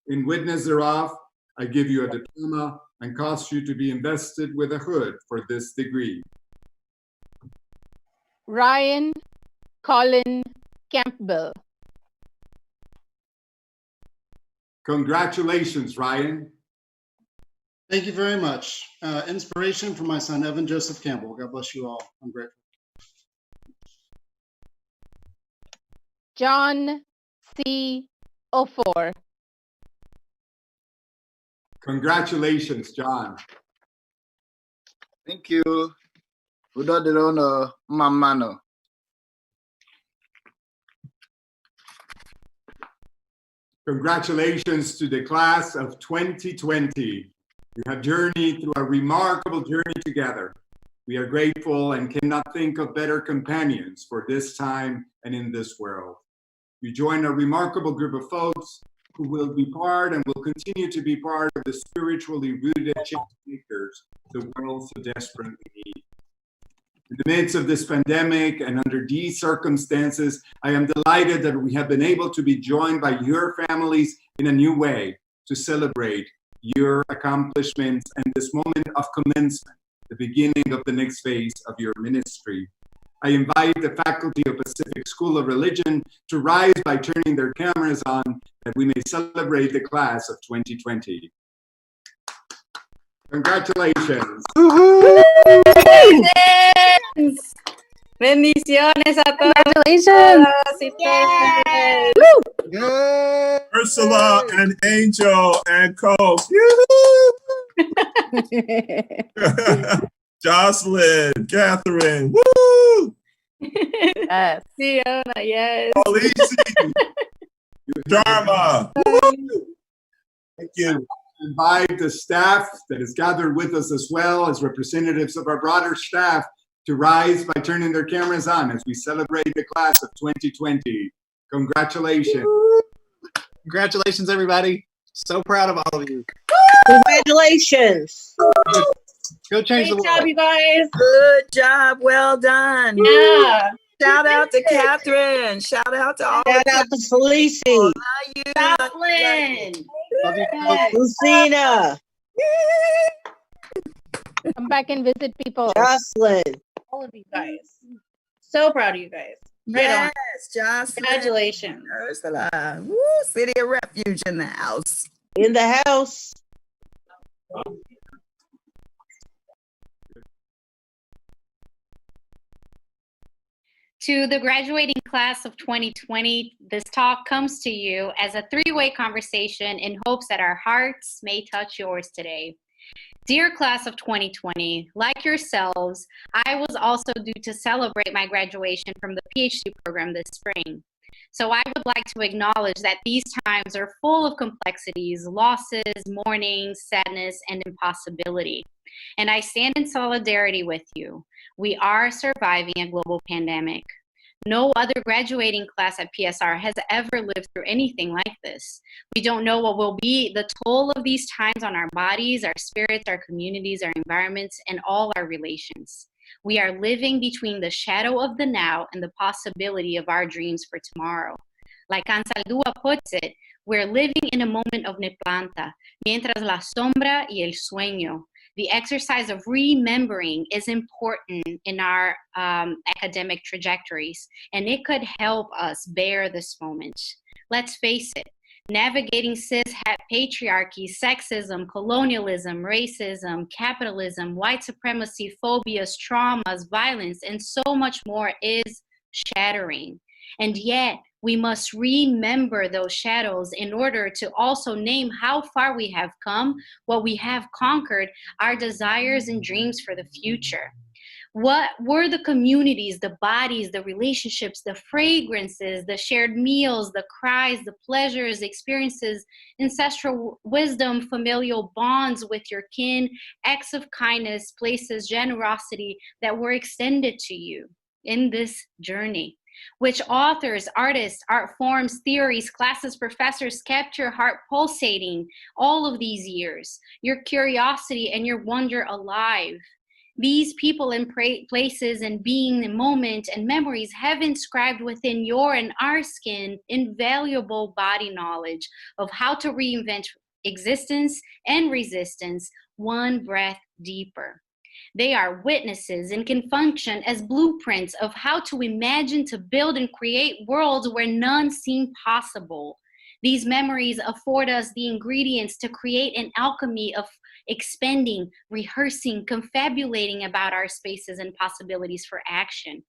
In witness thereof, I give you a diploma and cause you to be invested with a hood for this degree. Ryan Colin Campbell. Congratulations, Ryan. Thank you very much. Inspiration from my son, Evan Joseph Campbell. God bless you all. I'm grateful. John C. Ofor. Congratulations, John. Thank you. Without the honor, Mamano. Congratulations to the class of 2020. You have journeyed through a remarkable journey together. We are grateful and cannot think of better companions for this time and in this world. You join a remarkable group of folks who will be part and will continue to be part of the spiritually rooted change makers the world so desperately needs. In the midst of this pandemic and under these circumstances, I am delighted that we have been able to be joined by your families in a new way to celebrate your accomplishments and this moment of commencement, the beginning of the next phase of your ministry. I invite the faculty of Pacific School of Religion to rise by turning their cameras on, that we may celebrate the class of 2020. Congratulations. Bendiciones a todos. Congratulations. Yay! Ursula and Angel and Coach. Jocelyn, Catherine. Woo! Yes. Fiona, yes. Alicia, Dharma. Woo! Thank you. invite the staff that is gathered with us as well as representatives of our broader staff to rise by turning their cameras on as we celebrate the class of 2020. Congratulations. Congratulations, everybody. So proud of all of you. Congratulations. Go change the Great world. job, you guys. Good job. Well done. Yeah. Shout out to Catherine. Shout out to all Shout out to Felici. Jocelyn. Love you. Yes. Lucina. Come back and visit people. Jocelyn. All of you guys. So proud of you guys. Right on. Yes, Jocelyn. Congratulations. Ursula. Woo, City of Refuge in the house. In the house. To the graduating class of 2020, this talk comes to you as a three-way conversation in hopes that our hearts may touch yours today. Dear class of 2020, like yourselves, I was also due to celebrate my graduation from the PhD program this spring. So I would like to acknowledge that these times are full of complexities, losses, mourning, sadness, and impossibility. And I stand in solidarity with you. We are surviving a global pandemic. No other graduating class at PSR has ever lived through anything like this. We don't know what will be the toll of these times on our bodies, our spirits, our communities, our environments, and all our relations. We are living between the shadow of the now and the possibility of our dreams for tomorrow. Like Ansaldúa puts it, we're living in a moment of neplanta, mientras la sombra y el sueño. The exercise of remembering is important in our academic trajectories, and it could help us bear this moment. Let's face it, navigating cis-het patriarchy, sexism, colonialism, racism, capitalism, white supremacy, phobias, traumas, violence, and so much more is shattering. And yet, we must remember those shadows in order to also name how far we have come, what we have conquered, our desires and dreams for the future. What were the communities, the bodies, the relationships, the fragrances, the shared meals, the cries, the pleasures, experiences, ancestral wisdom, familial bonds with your kin, acts of kindness, places, generosity that were extended to you in this journey? Which authors, artists, art forms, theories, classes, professors kept your heart pulsating all of these years, your curiosity and your wonder alive? These people and places and being and moment and memories have inscribed within your and our skin invaluable body knowledge of how to reinvent existence and resistance one breath deeper. They are witnesses and can function as blueprints of how to imagine, to build, and create worlds where none seem possible. These memories afford us the ingredients to create an alchemy of expending, rehearsing, confabulating about our spaces and possibilities for action.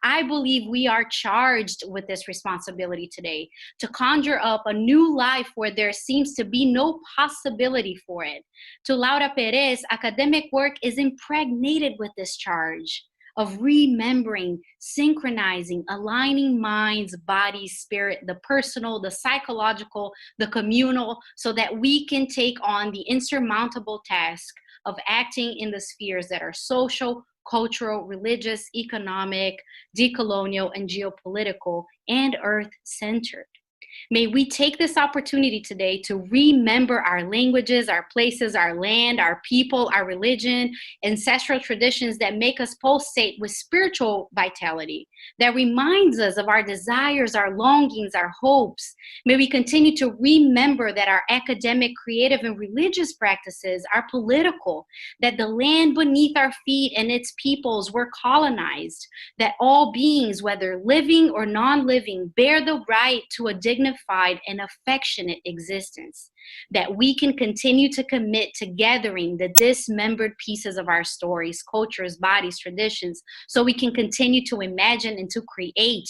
I believe we are charged with this responsibility today to conjure up a new life where there seems to be no possibility for it. To Laura Perez, academic work is impregnated with this charge of remembering, synchronizing, aligning minds, body, spirit, the personal, the psychological, the communal, so that we can take on the insurmountable task of acting in the spheres that are social, cultural, religious, economic, decolonial, and geopolitical, and earth-centered. May we take this opportunity today to remember our languages, our places, our land, our people, our religion, ancestral traditions that make us pulsate with spiritual vitality, that reminds us of our desires, our longings, our hopes. May we continue to remember that our academic, creative, and religious practices are political, that the land beneath our feet and its peoples were colonized, that all beings, whether living or non-living, bear the right to a dignified and affectionate existence, that we can continue to commit to gathering the dismembered pieces of our stories, cultures, bodies, traditions, so we can continue to imagine and to create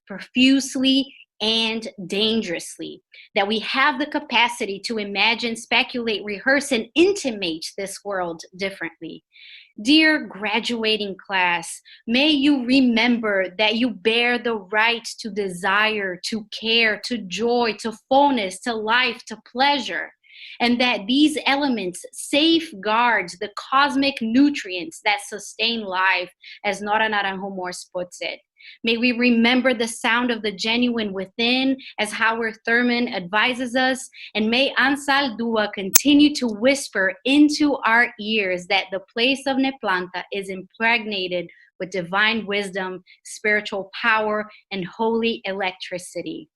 profusely and dangerously, that we have the capacity to imagine, speculate, rehearse, and intimate this world differently. Dear graduating class, may you remember that you bear the right to desire, to care, to joy, to fullness, to life, to pleasure. and that these elements safeguard the cosmic nutrients that sustain life, as Nora Naranjo Morse puts it. May we remember the sound of the genuine within, as Howard Thurman advises us, and may Ansal Dua continue to whisper into our ears that the place of Neplanta is impregnated with divine wisdom, spiritual power, and holy electricity.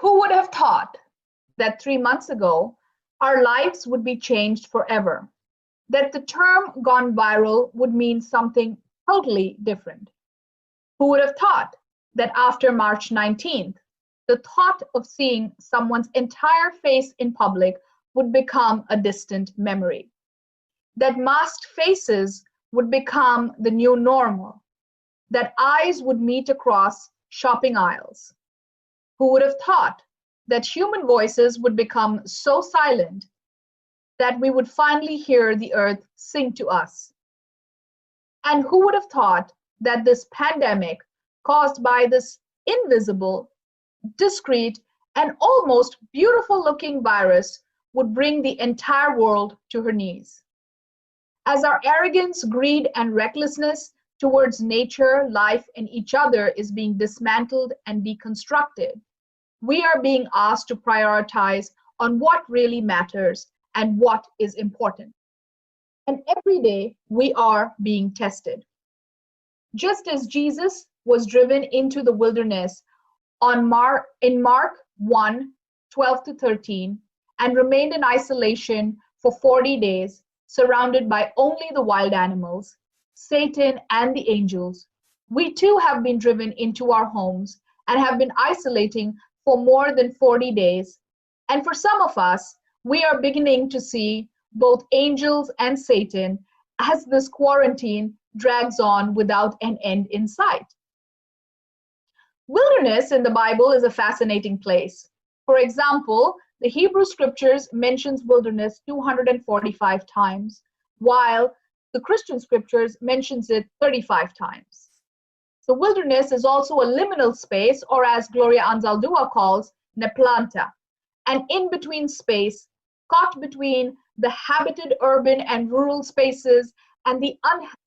Who would have thought that 3 months ago, our lives would be changed forever? That the term gone viral would mean something totally different? Who would have thought that after March 19th, the thought of seeing someone's entire face in public would become a distant memory? That masked faces would become the new normal? That eyes would meet across shopping aisles? Who would have thought that human voices would become so silent that we would finally hear the earth sing to us? And who would have thought that this pandemic, caused by this invisible, discreet, and almost beautiful-looking virus, would bring the entire world to her knees? As our arrogance, greed, and recklessness towards nature, life, and each other is being dismantled and deconstructed, we are being asked to prioritize on what really matters and what is important. And every day we are being tested. Just as Jesus was driven into the wilderness in Mark 1, 12 to 13, and remained in isolation for 40 days, surrounded by only the wild animals, Satan, and the angels, we too have been driven into our homes and have been isolating for more than 40 days. And for some of us, we are beginning to see both angels and Satan as this quarantine drags on without an end in sight. Wilderness in the Bible is a fascinating place. For example, the Hebrew scriptures mentions wilderness 245 times, while the Christian scriptures mentions it 35 times. The wilderness is also a liminal space, or as Gloria Anzaldúa calls, Neplanta, an in-between space caught between the habited urban and rural spaces and the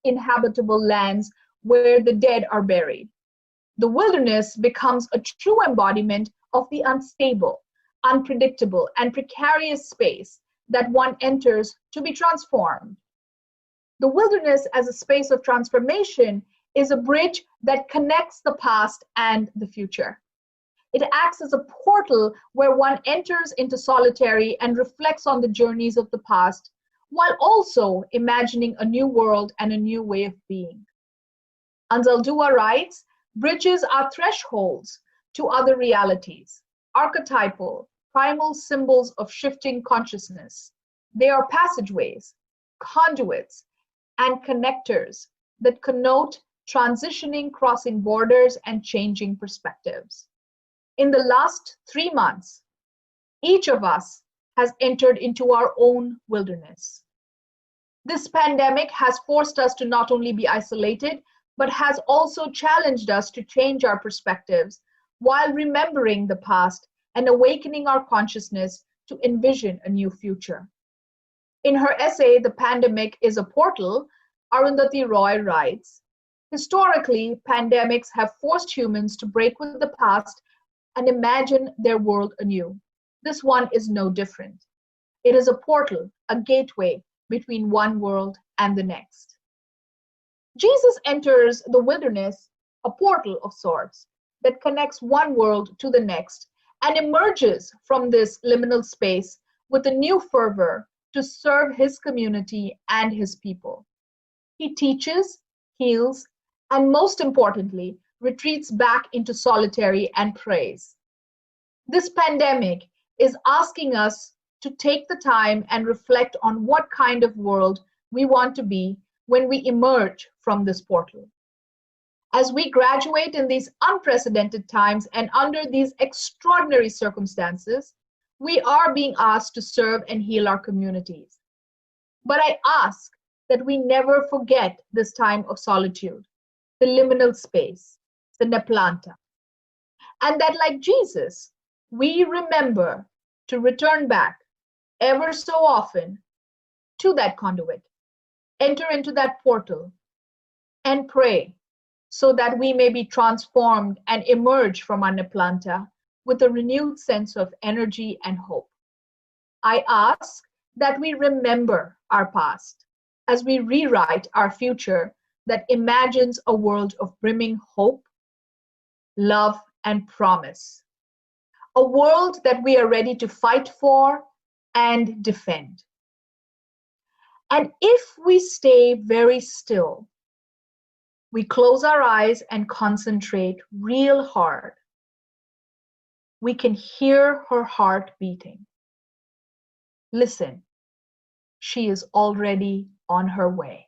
uninhabitable lands where the dead are buried. The wilderness becomes a true embodiment of the unstable, unpredictable, and precarious space that one enters to be transformed. The wilderness as a space of transformation is a bridge that connects the past and the future. It acts as a portal where one enters into solitary and reflects on the journeys of the past, while also imagining a new world and a new way of being. Anzaldúa writes, bridges are thresholds to other realities, archetypal, primal symbols of shifting consciousness. They are passageways, conduits, and connectors that connote transitioning, crossing borders, and changing perspectives. In the last 3 months, each of us has entered into our own wilderness. This pandemic has forced us to not only be isolated, but has also challenged us to change our perspectives while remembering the past and awakening our consciousness to envision a new future. In her essay, The Pandemic is a Portal, Arundhati Roy writes, historically, pandemics have forced humans to break with the past and imagine their world anew. This one is no different. It is a portal, a gateway between one world and the next. Jesus enters the wilderness, a portal of sorts, that connects one world to the next and emerges from this liminal space with a new fervor to serve his community and his people. He teaches, heals, and most importantly, retreats back into solitary and prays. This pandemic is asking us to take the time and reflect on what kind of world we want to be when we emerge from this portal. As we graduate in these unprecedented times and under these extraordinary circumstances, we are being asked to serve and heal our communities. But I ask that we never forget this time of solitude, the liminal space, the Neplanta. And that, like Jesus, we remember to return back ever so often to that conduit, enter into that portal, and pray so that we may be transformed and emerge from our Neplanta with a renewed sense of energy and hope. I ask that we remember our past as we rewrite our future that imagines a world of brimming hope, love, and promise. A world that we are ready to fight for and defend. And if we stay very still, we close our eyes and concentrate real hard, we can hear her heart beating. Listen, she is already on her way.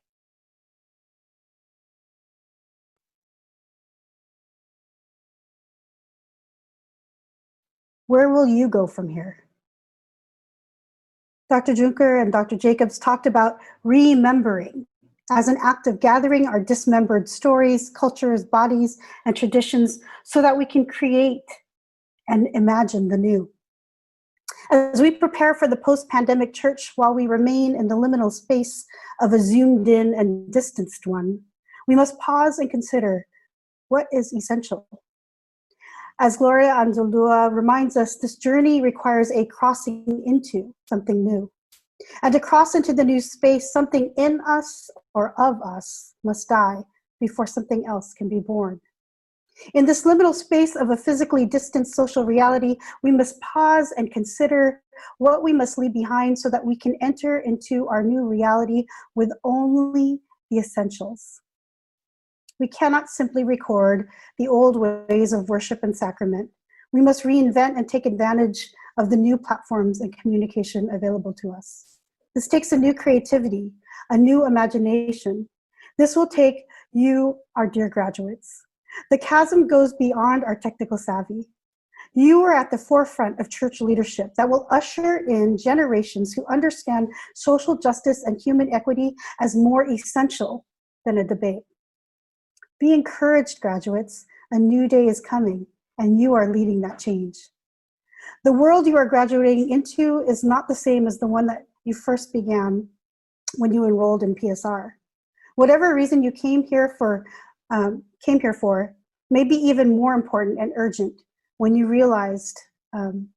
Where will you go from here? Dr. Juncker and Dr. Jacobs talked about remembering as an act of gathering our dismembered stories, cultures, bodies, and traditions so that we can create and imagine the new. As we prepare for the post-pandemic church while we remain in the liminal space of a zoomed in and distanced one, we must pause and consider what is essential. As Gloria Anzaldúa reminds us, this journey requires a crossing into something new. And to cross into the new space, something in us or of us must die before something else can be born. In this liminal space of a physically distant social reality, we must pause and consider what we must leave behind so that we can enter into our new reality with only the essentials. We cannot simply record the old ways of worship and sacrament. We must reinvent and take advantage of the new platforms and communication available to us. This takes a new creativity, a new imagination. This will take you, our dear graduates. The chasm goes beyond our technical savvy. You are at the forefront of church leadership that will usher in generations who understand social justice and human equity as more essential than a debate. Be encouraged, graduates. A new day is coming, and you are leading that change. The world you are graduating into is not the same as the one that you first began when you enrolled in PSR. Whatever reason you came here for may be even more important and urgent when you realized when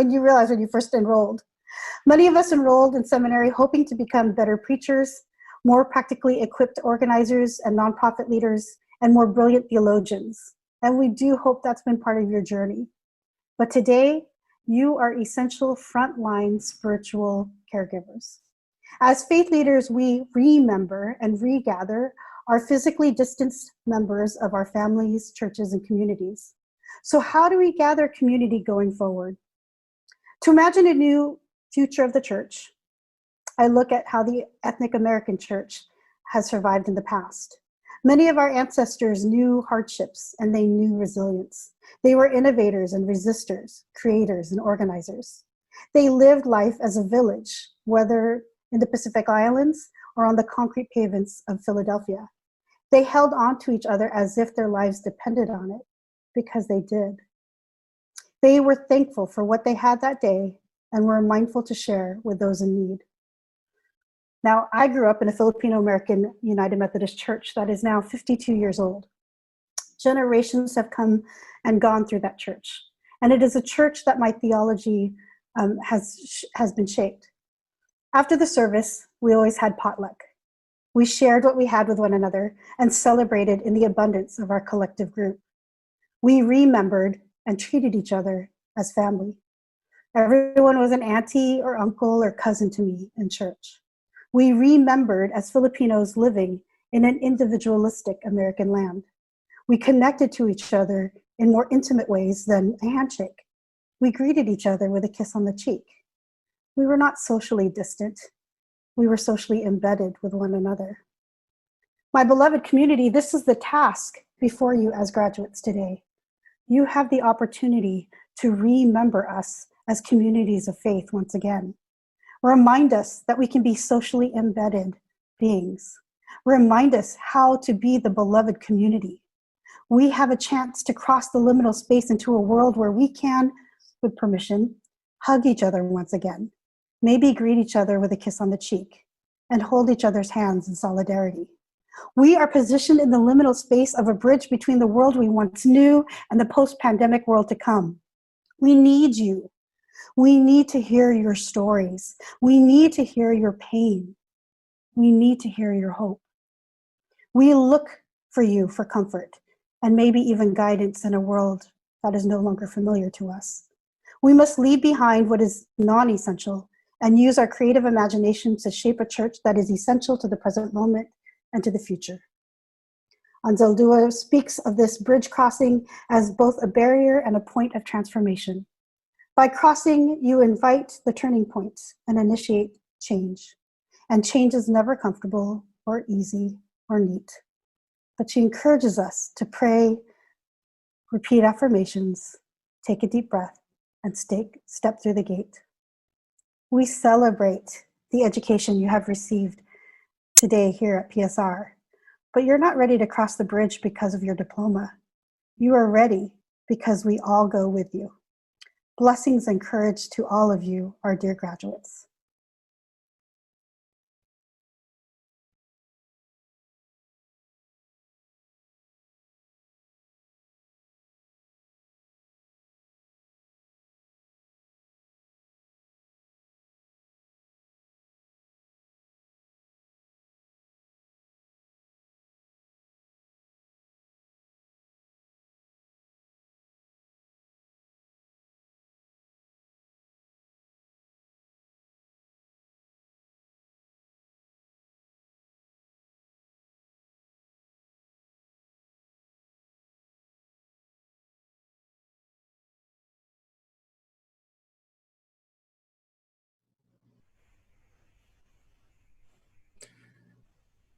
you first enrolled. Many of us enrolled in seminary hoping to become better preachers, more practically equipped organizers and nonprofit leaders, and more brilliant theologians. And we do hope that's been part of your journey. But today, you are essential frontline spiritual caregivers. As faith leaders, we remember and regather our physically distanced members of our families, churches, and communities. So how do we gather community going forward? To imagine a new future of the church, I look at how the ethnic American church has survived in the past. Many of our ancestors knew hardships and they knew resilience. They were innovators and resistors, creators and organizers. They lived life as a village, whether in the Pacific Islands or on the concrete pavements of Philadelphia. They held on to each other as if their lives depended on it, because they did. They were thankful for what they had that day and were mindful to share with those in need. Now, I grew up in a Filipino-American United Methodist Church that is now 52 years old. Generations have come and gone through that church. And it is a church that my theology has been shaped. After the service, we always had potluck. We shared what we had with one another and celebrated in the abundance of our collective group. We remembered and treated each other as family. Everyone was an auntie or uncle or cousin to me in church. We remembered as Filipinos living in an individualistic American land. We connected to each other in more intimate ways than a handshake. We greeted each other with a kiss on the cheek. We were not socially distant. We were socially embedded with one another. My beloved community, this is the task before you as graduates today. You have the opportunity to remember us as communities of faith once again. Remind us that we can be socially embedded beings. Remind us how to be the beloved community We have a chance to cross the liminal space into a world where we can, with permission, hug each other once again, maybe greet each other with a kiss on the cheek, and hold each other's hands in solidarity. We are positioned in the liminal space of a bridge between the world we once knew and the post-pandemic world to come. We need you. We need to hear your stories. We need to hear your pain. We need to hear your hope. We look for you for comfort and maybe even guidance in a world that is no longer familiar to us. We must leave behind what is non-essential and use our creative imagination to shape a church that is essential to the present moment and to the future. Anzaldúa speaks of this bridge crossing as both a barrier and a point of transformation. By crossing, you invite the turning point and initiate change. And change is never comfortable or easy or neat. But she encourages us to pray, repeat affirmations, take a deep breath, and step through the gate. We celebrate the education you have received today here at PSR, but you're not ready to cross the bridge because of your diploma. You are ready because we all go with you. Blessings and courage to all of you, our dear graduates.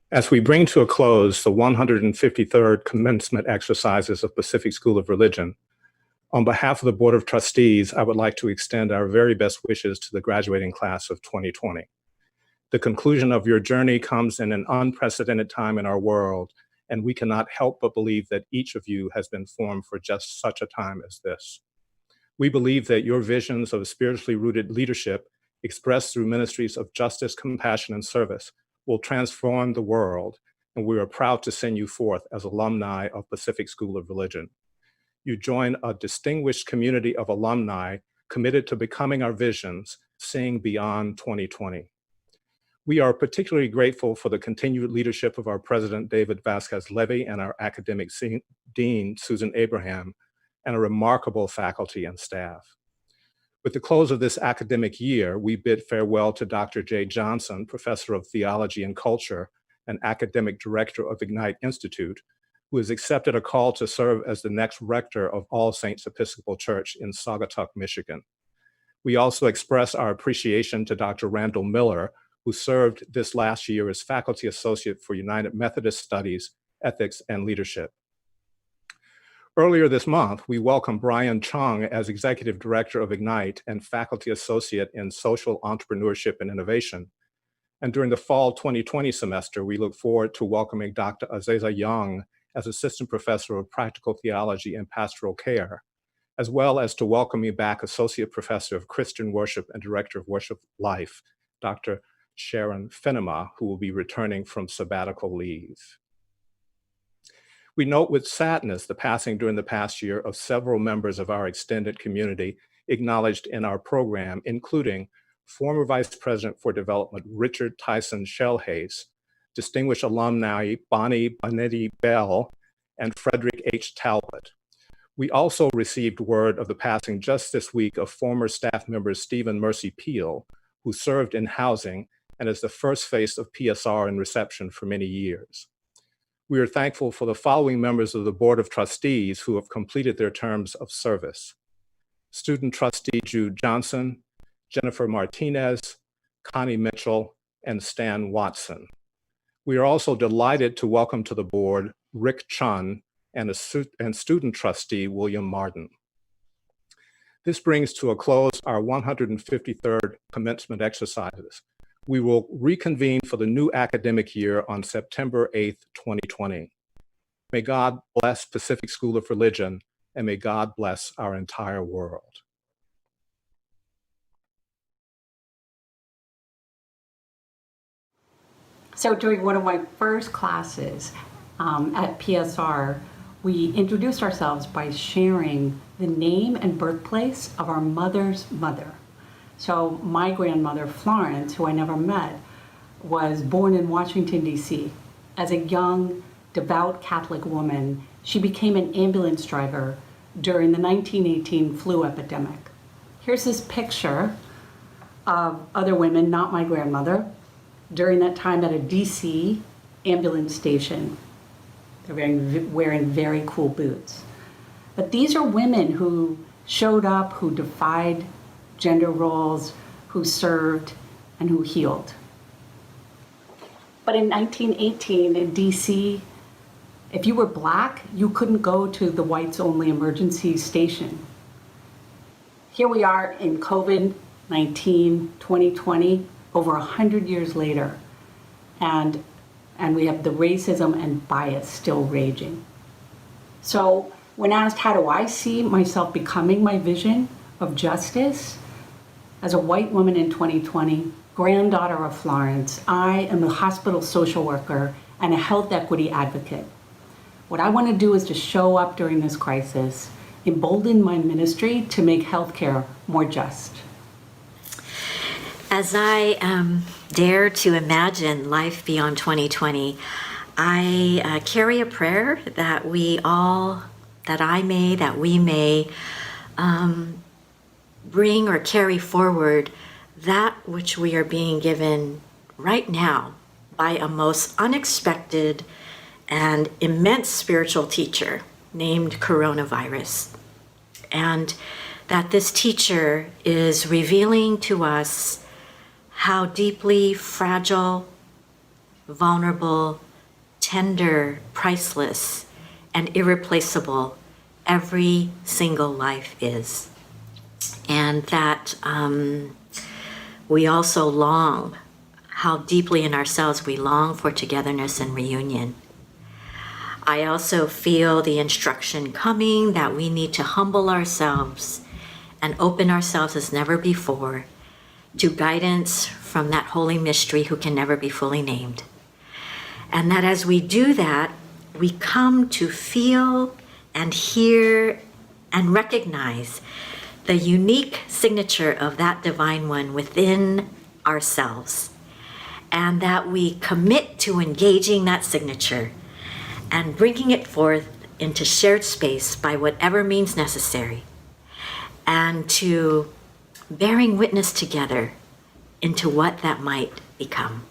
As we bring to a close the 153rd commencement exercises of Pacific School of Religion, on behalf of the Board of Trustees, I would like to extend our very best wishes to the graduating class of 2020. The conclusion of your journey comes in an unprecedented time in our world, and we cannot help but believe that each of you has been formed for just such a time as this. We believe that your visions of spiritually rooted leadership, expressed through ministries of justice, compassion, and service, will transform the world, and we are proud to send you forth as alumni of Pacific School of Religion. You join a distinguished community of alumni committed to becoming our visions, seeing beyond 2020. We are particularly grateful for the continued leadership of our President, David Vasquez-Levy, and our Academic Dean, Susan Abraham, and a remarkable faculty and staff. With the close of this academic year, we bid farewell to Dr. Jay Johnson, Professor of Theology and Culture and Academic Director of Ignite Institute, who has accepted a call to serve as the next rector of All Saints Episcopal Church in Saugatuck, Michigan. We also express our appreciation to Dr. Randall Miller, who served this last year as Faculty Associate for United Methodist Studies, Ethics, and Leadership. Earlier this month, we welcomed Brian Chung as Executive Director of Ignite and Faculty Associate in Social Entrepreneurship and Innovation. And during the fall 2020 semester, we look forward to welcoming Dr. Aziza Young as Assistant Professor of Practical Theology and Pastoral Care, as well as to welcoming back Associate Professor of Christian Worship and Director of Worship Life, Dr. Sharon Finema, who will be returning from sabbatical leave. We note with sadness the passing during the past year of several members of our extended community acknowledged in our program, including former Vice President for Development Richard Tyson Shellhays, distinguished alumni Bonnie Bonetti Bell, and Frederick H. Talbot. We also received word of the passing just this week of former staff member Stephen Mercy Peel, who served in housing and is the first face of PSR in reception for many years. We are thankful for the following members of the Board of Trustees who have completed their terms of service: Student Trustee Jude Johnson, Jennifer Martinez, Connie Mitchell, and Stan Watson. We are also delighted to welcome to the board Rick Chun and Student Trustee William Martin. This brings to a close our 153rd commencement exercises. We will reconvene for the new academic year on September 8th, 2020. May God bless Pacific School of Religion, and may God bless our entire world. So during one of my first classes at PSR, we introduced ourselves by sharing the name and birthplace of our mother's mother. So my grandmother, Florence, who I never met, was born in Washington, D.C. As a young, devout Catholic woman, she became an ambulance driver during the 1918 flu epidemic. Here's this picture of other women, not my grandmother, during that time at a DC ambulance station. They're wearing very cool boots. But these are women who showed up, who defied gender roles, who served, and who healed. But in 1918 in DC, if you were Black, you couldn't go to the whites-only emergency station. Here we are in COVID-19, 2020, over 100 years later, and we have the racism and bias still raging. So when asked, how do I see myself becoming my vision of justice? As a white woman in 2020, granddaughter of Florence, I am a hospital social worker and a health equity advocate. What I want to do is to show up during this crisis, embolden my ministry to make healthcare more just. As I dare to imagine life beyond 2020, I carry a prayer that we may bring or carry forward that which we are being given right now by a most unexpected and immense spiritual teacher named coronavirus. And that this teacher is revealing to us how deeply fragile, vulnerable, tender, priceless, and irreplaceable every single life is. And that we also long, how deeply in ourselves we long for togetherness and reunion. I also feel the instruction coming that we need to humble ourselves and open ourselves as never before to guidance from that holy mystery who can never be fully named. And that as we do that, we come to feel and hear and recognize the unique signature of that divine one within ourselves. And that we commit to engaging that signature and bringing it forth into shared space by whatever means necessary, and to bearing witness together into what that might become.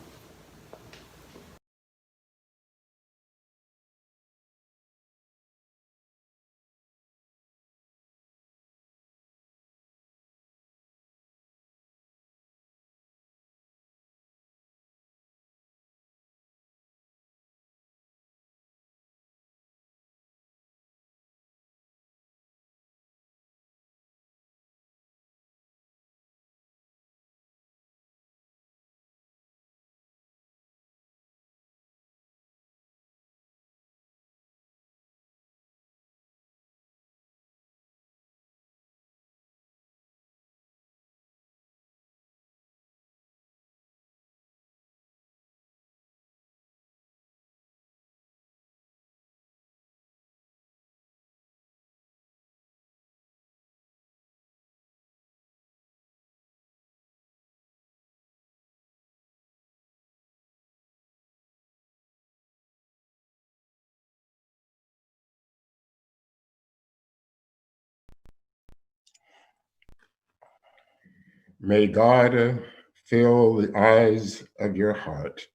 May God fill the eyes of your heart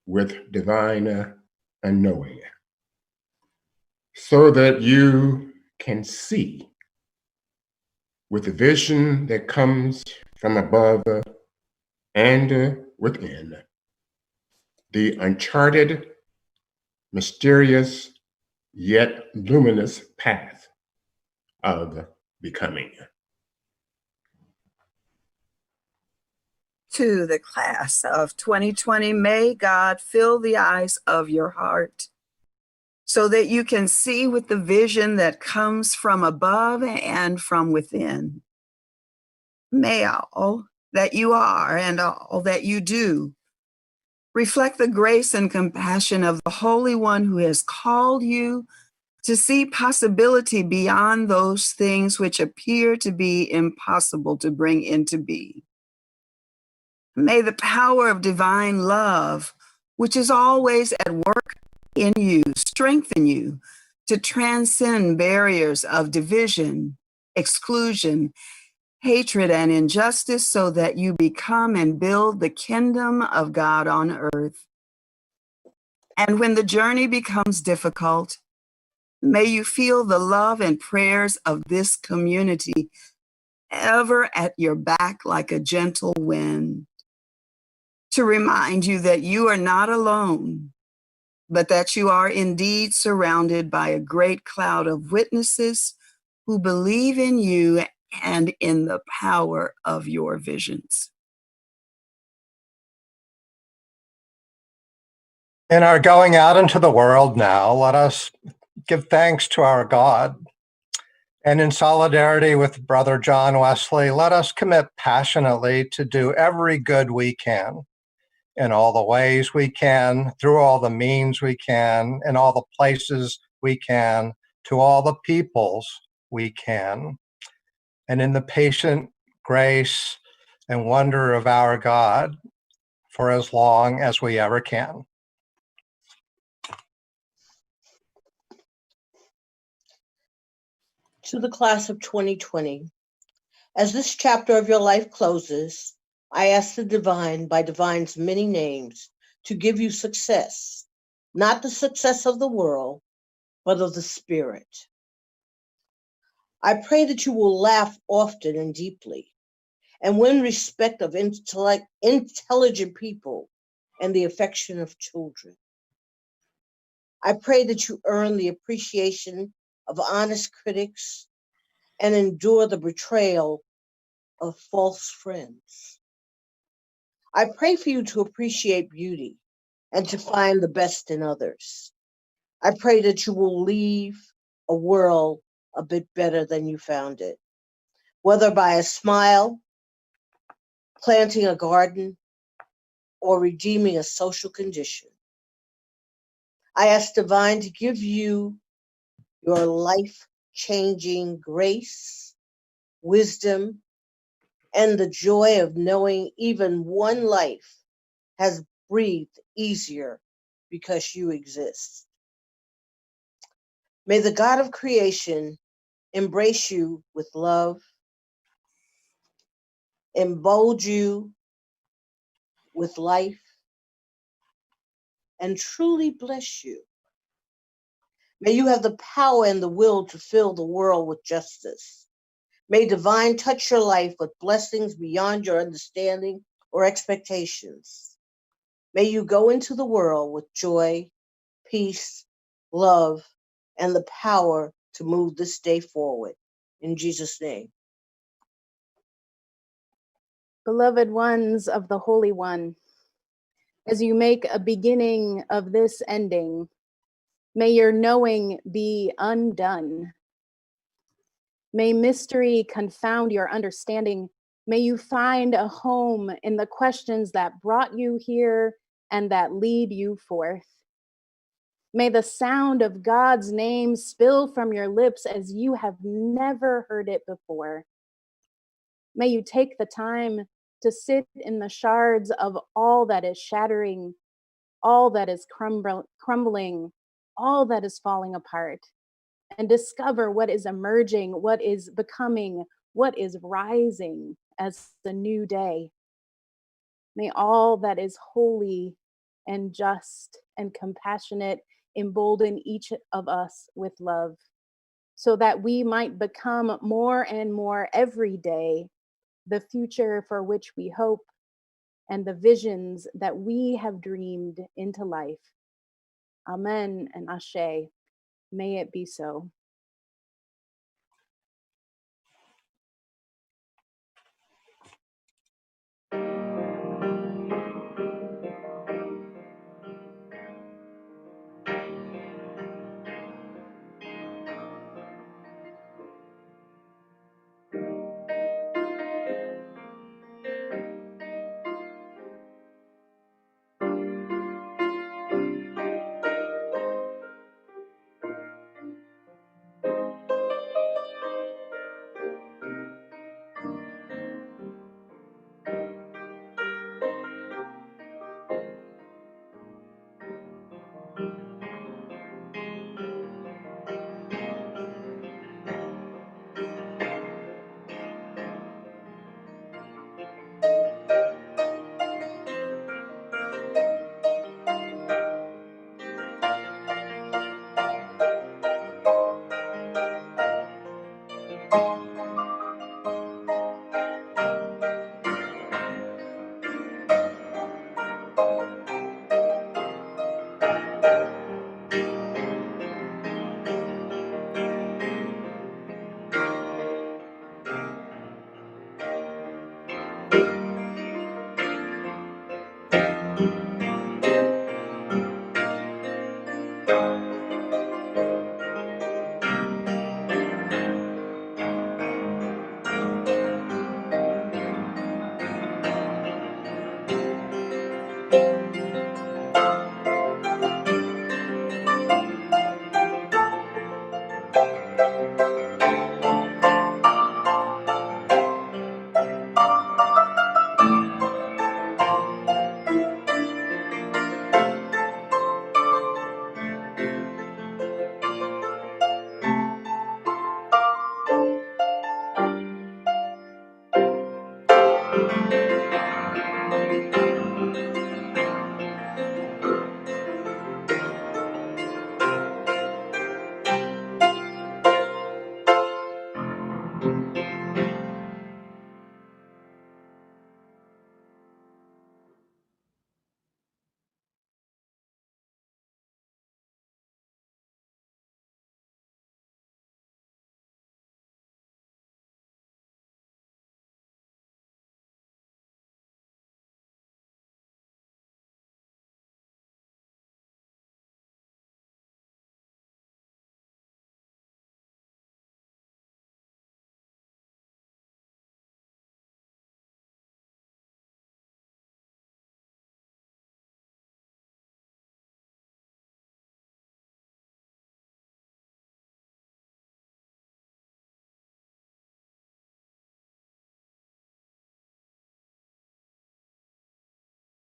with divine unknowing, so that you can see with the vision that comes from above and within the uncharted, mysterious, yet luminous path of becoming. To the class of 2020, may God fill the eyes of your heart so that you can see with the vision that comes from above and from within. May all that you are and all that you do reflect the grace and compassion of the Holy One who has called you to see possibility beyond those things which appear to be impossible to bring into being. May the power of divine love, which is always at work in you, strengthen you to transcend barriers of division, exclusion, hatred, and injustice so that you become and build the kingdom of God on earth. And when the journey becomes difficult, may you feel the love and prayers of this community ever at your back like a gentle wind, to remind you that you are not alone, but that you are indeed surrounded by a great cloud of witnesses who believe in you and in the power of your visions. In our going out into the world now, let us give thanks to our God. And in solidarity with Brother John Wesley, let us commit passionately to do every good we can, in all the ways we can, through all the means we can, in all the places we can, to all the peoples we can, and in the patient grace and wonder of our God for as long as we ever can. To the class of 2020, as this chapter of your life closes, I ask the divine, by divine's many names, to give you success, not the success of the world, but of the spirit. I pray that you will laugh often and deeply, and win respect of intelligent people and the affection of children. I pray that you earn the appreciation of honest critics and endure the betrayal of false friends. I pray for you to appreciate beauty and to find the best in others. I pray that you will leave a world a bit better than you found it, whether by a smile, planting a garden, or redeeming a social condition. I ask divine to give you your life-changing grace, wisdom, and the joy of knowing even one life has breathed easier because you exist. May the God of creation embrace you with love, embolden you with life, and truly bless you. May you have the power and the will to fill the world with justice. May divine touch your life with blessings beyond your understanding or expectations. May you go into the world with joy, peace, love, and the power to move this day forward. In Jesus' name. Beloved ones of the Holy One, as you make a beginning of this ending, may your knowing be undone. May mystery confound your understanding. May you find a home in the questions that brought you here and that lead you forth. May the sound of God's name spill from your lips as you have never heard it before. May you take the time to sit in the shards of all that is shattering, all that is crumbling, all that is falling apart, and discover what is emerging, what is becoming, what is rising as the new day. May all that is holy and just and compassionate embolden each of us with love, so that we might become more and more every day the future for which we hope and the visions that we have dreamed into life. Amen and Ashe. May it be so. you.